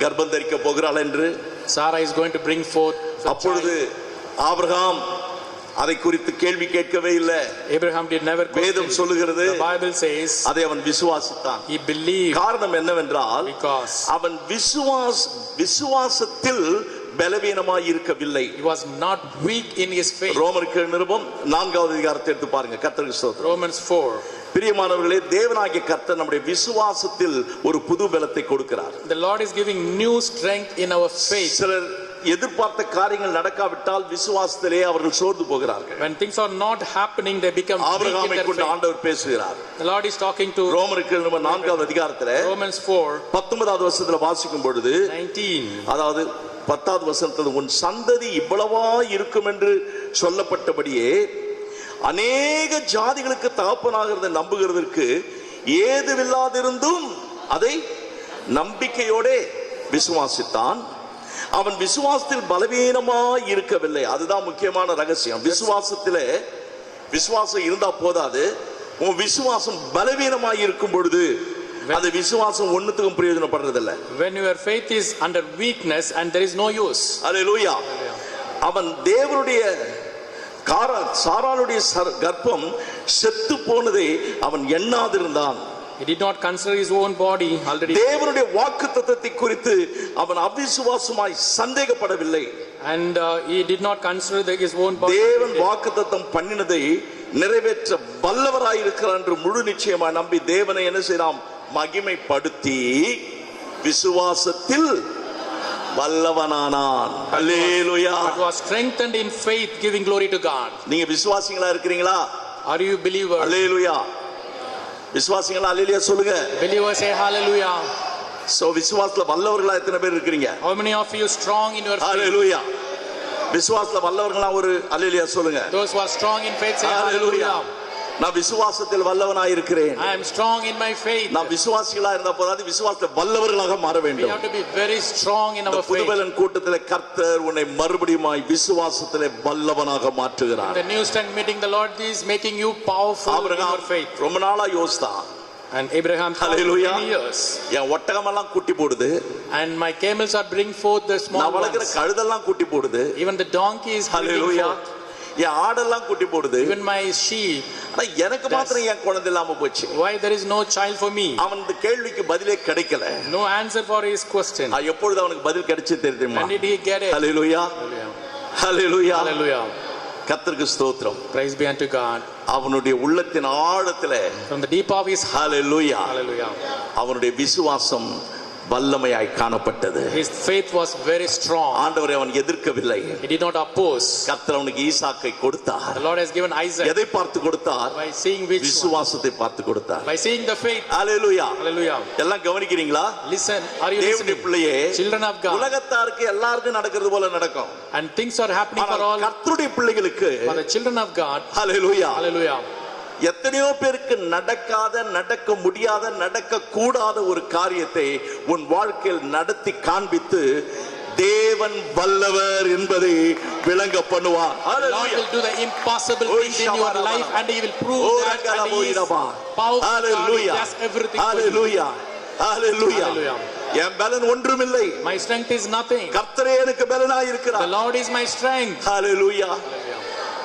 கர்ப்பம் தரிக்க போகிறாள் என்று. Sarah is going to bring forth. அப்பொழுது ஆபிரகாம் அதை குறித்து கேள்வி கேட்கவே இல்லை. Abraham did never question. வேதம் சொல்லுகிறது, the Bible says, அதை அவன் விசுவாசித்தான். he believed. காரணம் என்னவென்றால், because அவன் விசுவாசத்தில் பலவீனமாய் இருக்கவில்லை. he was not weak in his faith. ரோமருக்கு நிருபம் 4வது அதிகாரத்தை எடுத்து பாருங்க. கர்த்தருக்கு ஸ்தோத்திரம். Romans 4. பிரியமானவர்களே, தேவனாகிய கர்த்தர் நம்முடைய விசுவாசத்தில் ஒரு புது பலத்தை கொடுக்கிறார். The Lord is giving new strength in our faith. சிலர் எதிர்பார்த்த காரியங்கள் நடக்காவிட்டால் விசுவாசத்திலே அவர்கள் சோர்ந்து போகிறார்கள். when things are not happening, they become weak in ஆபிரகாமை their கொண்டு faith. ஆண்டவர் பேசுகிறார். The Lord is talking to ரோமருக்கு 4வது அதிகாரத்திலே Romans 4 19வது வசனத்துல வாசிக்கும் பொழுது, 19, அதாவது 10வது வசனத்தில், உன் சந்ததி இவ்வளவா இருக்கும் என்று சொல்லப்பட்டபடியே அநேக ஜாதிகளுக்கு தகப்பனாகிறத நம்புகிறதற்கு ஏதுவில்லாதிருந்தும் அதை நம்பிக்கையோட விசுவாசித்தான். அவன் விசுவாசத்தில் பலவீனமாய் இருக்கவில்லை. அதுதான் முக்கியமான ரகசியம். விசுவாசம் இருந்தா போதாது. உன் விசுவாசம் பலவீனமாய் இருக்கும் பொழுது அந்த விசுவாசம் ஒண்ணுத்துக்கும் பிரயோஜனப்படுறதில்லை. When your faith is under weakness and there is no use. அல்லேலூயா. அவன் தேவனுடைய சாராளுடைய கர்ப்பம் செத்து போனதை அவன் எண்ணாதிருந்தான். He did not consider his own body already. தேவனுடைய வாக்குத்தத்தத்தை குறித்து அவன் அவிசுவாசமாய் சந்தேகப்படவில்லை. And he did not consider his own body. தேவன் வாக்குத்தத்தம் பண்ணினதை நிறைவேற்ற வல்லவராய் இருக்கிறார் என்று முழு நிச்சயமாய் நம்பி தேவனை என்ன செய்யலாம்? மகிமைப்படுத்தி விசுவாசத்தில் வல்லவனானான். அல்லேலூயா. He was strengthened in faith, giving glory to God. நீங்க விசுவாசிகளா இருக்கிறீங்களா? Are you believers? அல்லேலூயா. விசுவாசிகளா? அல்லேலூயா சொல்லுங்க. Believers say hallelujah. சோ விசுவாசத்துல வல்லவர்களா எத்தனை பேர் இருக்கீங்க? How many of you strong in your faith? அல்லேலூயா. விசுவாசத்துல வல்லவர்களா ஒரு அல்லேலூயா சொல்லுங்க. Those who are strong in faith say hallelujah. நான் விசுவாசத்தில் வல்லவனாய் இருக்கிறேன். I am strong in my faith. நான் விசுவாசிகளா இருந்தா போதாது, விசுவாசத்தில் வல்லவர்களாக மாற We வேண்டும். have to be very strong in our faith. புதுபலன் கூட்டத்திலே கர்த்தர் உன்னை மறுபடியுமாய் விசுவாசத்திலே வல்லவனாக மாற்றுகிறார். In the new strength meeting, the Lord is making you powerful in your faith. ரொம்ப நாளா யோசித்தான். And Abraham thought for many years. என் ஒட்டகமெல்லாம் குட்டி போடுது. And my camels are bringing forth the small நான் வளர்க்கிற ones. கழுதெல்லாம் குட்டி போடுது. Even the donkey is bringing forth. என் ஆடெல்லாம் குட்டி போடுது. Even my sheep. ஆனா எனக்கு மாத்திரம் என் குழந்தை இல்லாம போச்சு. Why there is no child for me? அவன் இந்த கேள்விக்கு பதிலே கிடைக்கல. No answer for his question. எப்பொழுது அவனுக்கு பதில் கிடைச்சது தெரியுமா? When did he get it? Hallelujah. Hallelujah. Hallelujah. கர்த்தருக்கு ஸ்தோத்திரம். Praise be unto God. அவனுடைய உள்ளத்தின் ஆழத்திலே From the deep of his heart. Hallelujah. Hallelujah. அவனுடைய விசுவாசம் வல்லமையாய் காணப்பட்டது. His faith was very strong. ஆண்டவரை அவன் எதிர்க்கவில்லை. He did not oppose. கர்த்தர் அவனுக்கு ஈசாக்கை கொடுத்தார். The Lord has given Isaac. எதை பார்த்து கொடுத்தார்? By seeing which விசுவாசத்தை பார்த்து கொடுத்தார். By seeing the faith. Hallelujah. Hallelujah. எல்லாம் கவனிக்கிறீங்களா? Listen, are you தேவனுடைய listening? பிள்ளையே, Children of God. உலகத்தாருக்கு எல்லாருக்கும் நடக்கிறது போல நடக்கும். And things are happening for all. கர்த்தருடைய பிள்ளைகளுக்கு, For the children of God. Hallelujah. Hallelujah. எத்தனையோ பேருக்கு நடக்க முடியாத நடக்க கூடாத ஒரு காரியத்தை உன் வாழ்க்கையில் நடத்தி காண்பித்து தேவன் வல்லவர் என்பதை விளங்க பண்ணுவார். The Lord will do the impossible things in your life and he will prove that and he is powerful. Hallelujah. He does everything. Hallelujah. Hallelujah. Hallelujah. என் பலன் ஒன்றுமில்லை. My strength is nothing. கர்த்தரே எனக்கு பலனாய் இருக்கிறார். The Lord is my strength. Hallelujah.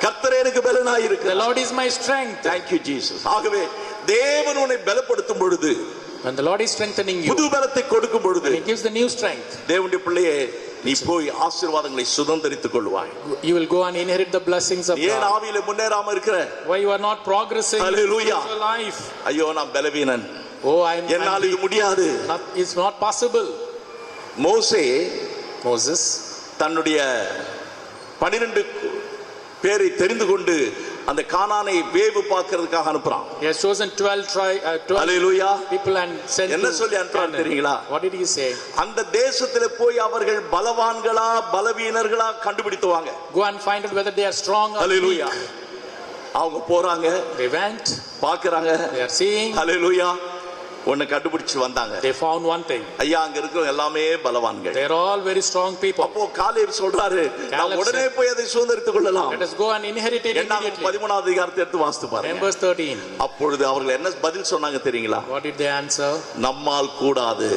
கர்த்தரே எனக்கு பலனாய் The இருக்கிறார். Lord is my strength. Thank you Jesus. ஆகவே தேவன் உன்னை பலப்படுத்தும் பொழுது, When the Lord is strengthening you, புது பலத்தை கொடுக்கும் பொழுது, He gives the new strength. தேவனுடைய பிள்ளையே, நீ போய் ஆசீர்வாதங்களை சுதந்தரித்துக் கொள்வாய். You will go and inherit the blessings of ஏன் God. ஆவியிலே முன்னேறாம இருக்கிற? Why you are not progressing in Hallelujah. your life? ஐயோ நான் பலவீனன், Oh, என்னால் இது முடியாது. It's not possible. மோசே Moses, தன்னுடைய 12 பேரை தெரிந்து கொண்டு அந்த கானானை வேவு பார்க்கிறதுக்காக அனுப்புறான். he has chosen 12 people and sent என்ன சொல்லி அனுப்புறான் தெரியுங்களா? What did he say? அந்த தேசத்திலே போய் அவர்கள் பலவான்களா பலவீனர்களா கண்டுபிடித்துவாங்க. Go and find out whether they are strong or weak. அவங்க போறாங்க, They went, பார்க்கறாங்க, they are seeing, ஹல்லேலூயா, ஒன்னு கண்டுபிடிச்சு வந்தாங்க. they found one thing. ஐயா அங்க இருக்கிறவங்க எல்லாமே பலவான்கள். They are all very strong people. அப்போ காலேப் சொல்றாரு, நான் உடனே போய் அதை சுதந்தரித்துக் கொள்ளலாம். Let us go and inherit it immediately. 13வது அதிகாரத்தை எடுத்து வாசித்து பாருங்க. Numbers 13. அப்பொழுது அவர்கள் என்ன பதில் சொன்னாங்க தெரியுங்களா? What did they answer? நம்மால் கூடாது.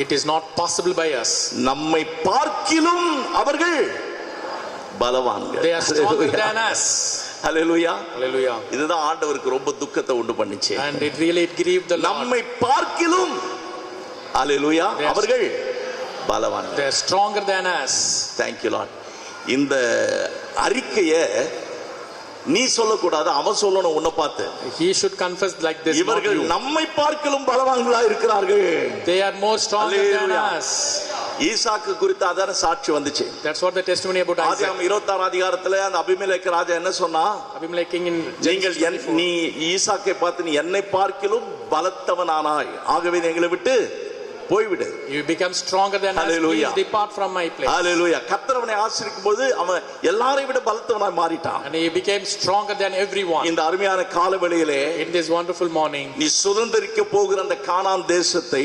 It is not possible by us. நம்மை பார்க்கிலும் அவர்கள் பலவான்கள். They are stronger than us. Hallelujah. Hallelujah. இதுதான் ஆண்டவருக்கு ரொம்ப துக்கத்தை உண்டு பண்ணிச்சு. And it really grieved the Lord. நம்மை பார்க்கிலும் ஹல்லேலூயா அவர்கள் பலவான்கள். They are stronger than us. Thank you Lord. இந்த அறிக்கையை நீ சொல்லக்கூடாது, அவன் சொல்லணும் உன்னை பார்த்து. He should confess like this. இவர்கள் நம்மை பார்க்கிலும் பலவான்களா இருக்கிறார்கள். They are more stronger than us. ஈசாக்கு குறித்து அதான சாட்சி வந்துச்சு. That's what the testimony about Isaac. ஆதியாகமம் 26 அதிகாரத்திலே அந்த அபிமெலேக்கு ராஜா என்ன சொன்னா? Abimelech king in நீங்கள் நீ ஈசாக்கை பார்த்து நீ என்னை பார்க்கிலும் பலத்தவனானாய், ஆகவே எங்களை விட்டு போய்விடு. You become stronger than us. Hallelujah. Please depart from my place. ஹalleluya. கர்த்தர் அவனை ஆசீர்வதிக்கும்போது அவன் எல்லாரையும் விட பலத்தவனாய் மாறிட்டான். And he became stronger than everyone. இந்த அருமையான காலவெளியிலே In this wonderful morning, நீ சுதந்தரிக்க போகிற அந்த கானான் தேசத்தை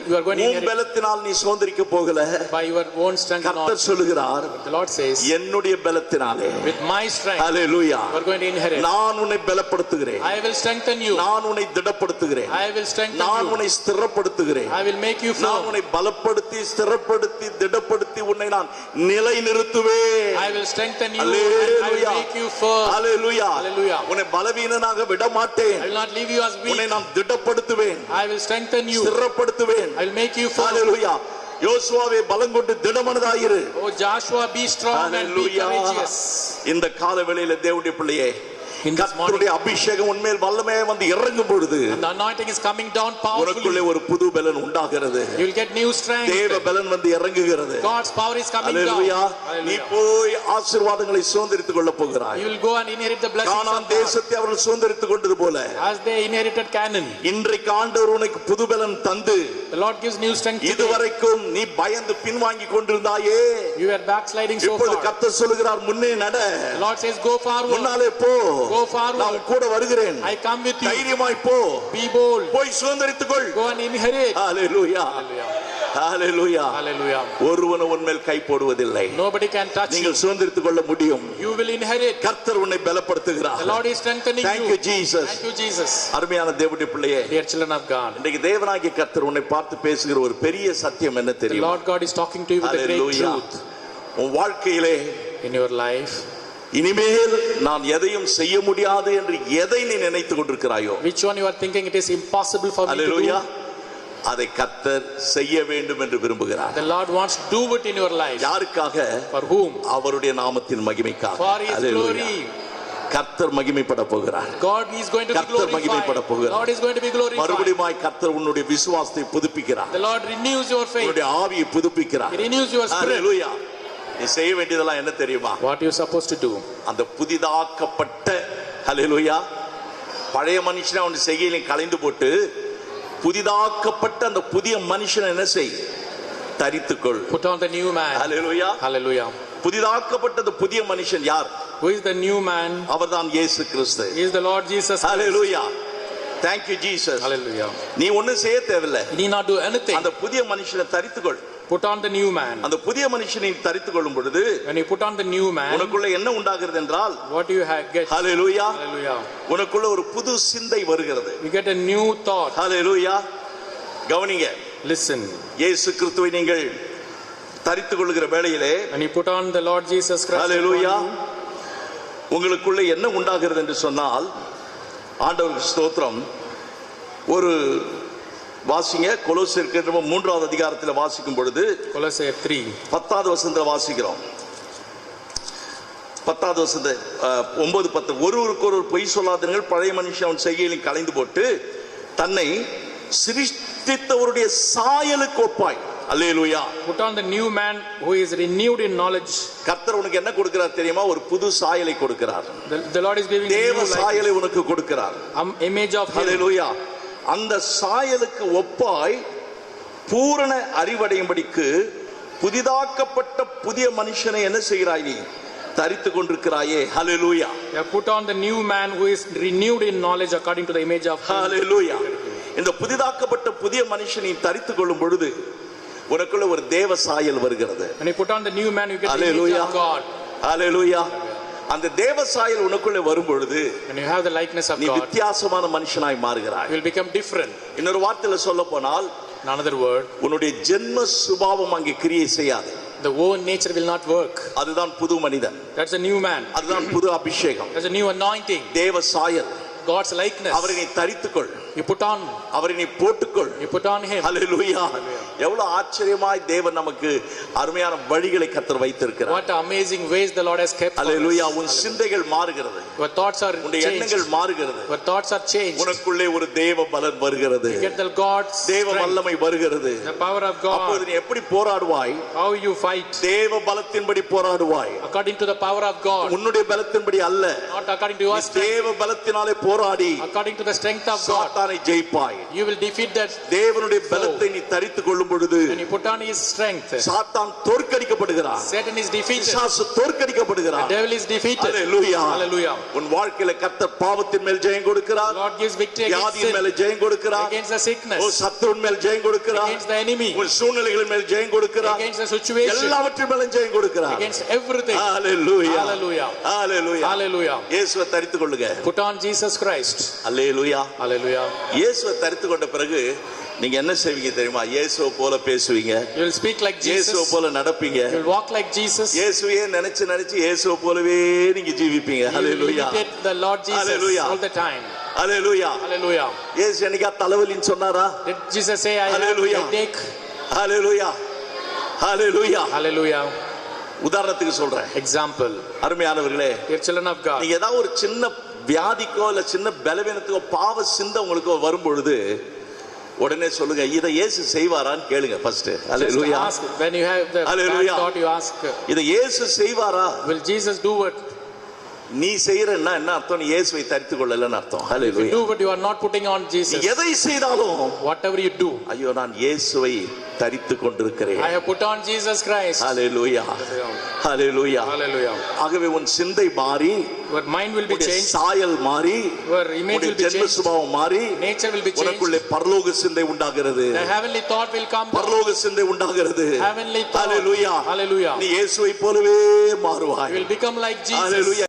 you are going to உன் பலத்தினால் நீ சுதந்தரிக்க போகல. by your own strength. கர்த்தர் சொல்லுகிறார், The Lord says, என்னுடைய பலத்தினாலே, with my strength, hallelujah, you are going to inherit. நான் உன்னை பலப்படுத்துகிறேன். I will strengthen you. நான் உன்னை திடப்படுத்துகிறேன். I will strengthen நான் you. உன்னை ஸ்திரப்படுத்துகிறேன். I will make you நான் firm. உன்னை பலப்படுத்தி ஸ்திரப்படுத்தி திடப்படுத்தி உன்னை நான் நிலைநிறுத்துவேன். I will strengthen you and I will make you firm. Hallelujah. Hallelujah. உன்னை பலவீனனாக விட மாட்டேன். I will not leave you as உன்னை weak. நான் திடப்படுத்துவேன். I will strengthen you. ஸ்திரப்படுத்துவேன். I will make you firm. ஹalleluya. யோசுவாவே பலம் கொண்டு திடமனதாயிரு. Oh Joshua, be strong and be courageous. இந்த காலவேளையில தேவனுடைய பிள்ளையே, கர்த்தருடைய அபிஷேகம் உன்மேல் வல்லமையாக வந்து இறங்கும் பொழுது the anointing is coming down powerfully. உனக்குள்ளே ஒரு புது பலன் உண்டாகிறது. You will get new strength. தேவ பலன் வந்து இறங்குகிறது. God's power is coming hallelujah. down. நீ போய் ஆசீர்வாதங்களை சுதந்தரித்துக் கொள்ள போகிறாய். You will go and inherit the blessings Canaan of God. தேசத்தை அவர்கள் சுதந்தரித்துக் கொண்டது போல As they inherited Canaan, இன்றைக்கு ஆண்டவர் உனக்கு புது பலன் தந்து, the Lord gives new strength today. இதுவரைக்கும் நீ பயந்து பின்வாங்கி கொண்டிருந்தாயே, You were backsliding so இப்பொழுது far. கர்த்தர் சொல்கிறார், முன்னே நட. The Lord says, go forward. முன்னாலே போ. Go forward. நான் கூட வருகிறேன். I come with you. தைரியமாய் போ. Be bold. போய் சுதந்தரித்துக்கொள். Go and inherit. Hallelujah. Hallelujah. Hallelujah. ஒருவனும் உன்மேல் கை போடுவதில்லை. Nobody can touch you. நீங்கள் சுதந்தரித்துக் கொள்ள முடியும். You will inherit. கர்த்தர் உன்னை பலப்படுத்துகிறார். The Lord is strengthening Thank you. you Jesus. Thank you Jesus. அருமையான தேவனுடைய பிள்ளையே, Dear children of God, இன்றைக்கு தேவனாகிய கர்த்தர் உன்னை பார்த்து பேசுகிற ஒரு பெரிய சத்தியம் என்ன the தெரியுமா? Lord God is talking to you with a great Hallelujah. truth உன் வாழ்க்கையிலே in your life. இனிமேல் நான் எதையும் செய்ய முடியாது என்று எதை நீ நினைத்துக் கொண்டிருக்கிறாயோ, Which one you are thinking it is impossible for me to hallelujah, do? அதை கர்த்தர் செய்ய வேண்டும் என்று விரும்புகிறார். The Lord wants to do it in your life. யாருக்காக? For whom? அவருடைய நாமத்தின் மகிமைக்காக. For His hallelujah. glory. கர்த்தர் மகிமைப்பட போகிறார். God is going to be கர்த்தர் மகிமைப்பட glorified. போகிறார். God is going to be glorified. மறுபடியும் கர்த்தர் உன்னுடைய விசுவாசத்தை புதுப்பிக்கிறார். The Lord renews your faith. உன்னுடைய ஆவியை புதுப்பிக்கிறார். He renews your spirit. ஹalleluya. நீ செய்ய வேண்டியதெல்லாம் என்ன தெரியுமா? What you are supposed to do? அந்த புதிதாக்கப்பட்ட, ஹalleluya, பழைய மனுஷனை அவன் செய்கையில களைந்து போட்டு புதிதாக்கப்பட்ட அந்த புதிய மனுஷனை என்ன செய்? தரித்துக்கொள். Put on the new man. Hallelujah. Hallelujah. புதிதாக்கப்பட்ட அந்த புதிய மனுஷன் யார்? Who is the new man? அவர்தான் இயேசு கிறிஸ்து. He is the Lord Jesus Christ. Hallelujah. Thank you Jesus. Hallelujah. நீ ஒண்ணும் செய்ய தேவையில்லை. You need not do anything. அந்த புதிய மனுஷனை தரித்துக்கொள். Put on the new man. அந்த புதிய மனுஷனை தரித்துக் கொள்ளும் பொழுது When you put on the new man, உனக்குள்ள என்ன உண்டாகிறது என்றால், what do you get? Hallelujah, Hallelujah. உனக்குள்ள ஒரு புது சிந்தை வருகிறது. You get a new thought. ஹalleluya. கவனிங்க. Listen. இயேசு கிறிஸ்துவை நீங்கள் தரித்துக் கொள்ளுகிற வேளையிலே, When you put on the Lord Jesus Christ, ஹalleluya, உங்களுக்குள்ள என்ன உண்டாகிறது என்று சொன்னால், ஆண்டவருக்கு ஸ்தோத்திரம். ஒரு வாசிங்க, கொலோசியர் 3வது அதிகாரத்தில் வாசிக்கும் பொழுது Colossians 3 10வது வசனத்தில் வாசிக்கிறோம். 10வது வசனத்தை 9-10, ஒருவருக்கு ஒருவர் பொய் சொல்லாதீர்கள், பழைய மனுஷன் அவன் செய்கையிலும் களைந்து போட்டு தன்னை சிருஷ்டித்தவருடைய சாயலுக்கு ஒப்பாய். அல்லேலூயா. Put on the new man who is renewed in knowledge. கர்த்தர் உனக்கு என்ன கொடுக்கிறார் தெரியுமா? ஒரு புது சாயலை கொடுக்கிறார். The Lord is giving தேவ you சாயலை உனக்கு கொடுக்கிறார். image of him. அல்லேலூயா. அந்த சாயலுக்கு ஒப்பாய் பூரண அறிவடையும்படிக்கு புதிதாக்கப்பட்ட புதிய மனுஷனை என்ன செய்கிறாய்? நீ தரித்துக் கொண்டிருக்கிறாயே. ஹalleluya. Put on the new man who is renewed in knowledge according to the image of him. ஹalleluya. இந்த புதிதாக்கப்பட்ட புதிய மனுஷனை தரித்துக் கொள்ளும் பொழுது உனக்குள்ள ஒரு தேவ சாயல் வருகிறது. When you put on the new man, you get the image of God. ஹalleluya. அந்த தேவ சாயல் உனக்குள்ள வரும் பொழுது when you have the likeness of நீ God, வித்தியாசமான மனுஷனாய் மாறுகிறாய். you will become different. இன்னொரு வார்த்தையில சொல்ல போனால், in another word, உன்னுடைய ஜென்ம சுபாவம் அங்கே கிரியை செய்யாது. the old nature will not work. அதுதான் புது மனிதன். That's a new man. அதுதான் புது அபிஷேகம். That's a new anointing. தேவ சாயல். God's likeness. அவரை நீ தரித்துக்கொள். You put on. அவரை நீ போட்டுக்கொள். You put on him. ஹalleluya. எவ்வளவு ஆச்சரியமாய் தேவன் நமக்கு அருமையான வழிகளை கர்த்தர் வைத்திருக்கிறார். What amazing ways the Lord has kept. ஹalleluya. உன் சிந்தைகள் மாறுகிறது. Your thoughts are உன்னுடைய எண்ணங்கள் மாறுகிறது. Your thoughts are changed. உனக்குள்ளே ஒரு தேவ பலன் வருகிறது. You get the God's தேவ வல்லமை வருகிறது. the power of God. அப்பொழுது நீ எப்படி போராடுவாய்? How you fight? தேவ பலத்தின்படி போராடுவாய். According to the power of God. உன்னுடைய பலத்தின்படி அல்ல. Not according to your strength. தேவ பலத்தினாலே போராடி according to the strength of God. சாத்தானை ஜெயிப்பாய். You will defeat that. தேவனுடைய பலத்தை நீ தரித்துக் கொள்ளும் பொழுது When you put on his strength, சாத்தான் தோற்கடிக்கப்படுகிறான். Satan is defeated. பிசாசு தோற்கடிக்கப்படுகிறான். The devil is defeated. Hallelujah. Hallelujah. உன் வாழ்க்கையில கர்த்தர் பாவத்தின் மேல் ஜெயம் கொடுக்கிறார். Lord gives victory against வியாதியின் sin, மேல் ஜெயம் கொடுக்கிறார். against the sickness, ஓ சத்துருவின் மேல் ஜெயம் கொடுக்கிறார். against the enemy, உன் சூழ்நிலைகளின் மேல் ஜெயம் கொடுக்கிறார். against the situation, எல்லாவற்றின் மேலும் ஜெயம் கொடுக்கிறார். against everything. ஹalleluya. Hallelujah. ஹalleluya. Hallelujah. இயேசுவை தரித்துக் கொள்ளுங்க. Put on Jesus Christ. Hallelujah. Hallelujah. இயேசுவை தரித்துக் கொண்ட பிறகு நீங்க என்ன செய்வீங்க தெரியுமா? இயேசுவை போல பேசுவீங்க. You will speak like இயேசுவை Jesus. போல நடப்பீங்க. You will walk like Jesus. இயேசுவையே நினைச்சு நினைச்சு இயேசுவை போலவே நீங்க ஜீவிப்பீங்க. You will hallelujah. imitate the Lord Jesus Hallelujah. all the time. Hallelujah. Hallelujah. இயேசு என்னைக்கா தலைவலின்னு சொன்னாரா? Did Jesus say, I have Hallelujah. a headache? Hallelujah. Hallelujah. Hallelujah. உதாரணத்துக்கு சொல்றேன். Example. அருமையானவர்களே, Dear children of God, நீங்க ஏதாவது ஒரு சின்ன வியாதிக்கோ இல்ல சின்ன பலவீனத்துக்கோ பாவ சிந்தை உங்களுக்கு வரும் பொழுது உடனே சொல்லுங்க, இதை இயேசு செய்வாரான்னு கேளுங்க first. just hallelujah. ask, when you have the bad Hallelujah. thought, you ask, இதை இயேசு செய்வாரா? will Jesus do what? நீ செய்யறன்னா என்ன அர்த்தம்? நீ இயேசுவை தரித்துக் கொள்ளலன்னு அர்த்தம். You hallelujah. do, but you are not putting on Jesus. எதை செய்தாலும் Whatever you do, ஐயோ நான் இயேசுவை தரித்துக் கொண்டிருக்கிறேன். I have put on Jesus Christ. Hallelujah. Hallelujah. Hallelujah. ஆகவே உன் சிந்தை மாறி, Your mind will be உன்னுடைய changed. சாயல் மாறி, Your image உன்னுடைய will be ஜென்ம changed. சுபாவம் மாறி, Nature will be changed. உனக்குள்ளே பரலோக சிந்தை உண்டாகிறது. The heavenly thought will come. பரலோக சிந்தை உண்டாகிறது. Heavenly thought. ஹalleluya. Hallelujah. நீ இயேசுவை போலவே மாறுவாய். You will become like Jesus. Hallelujah.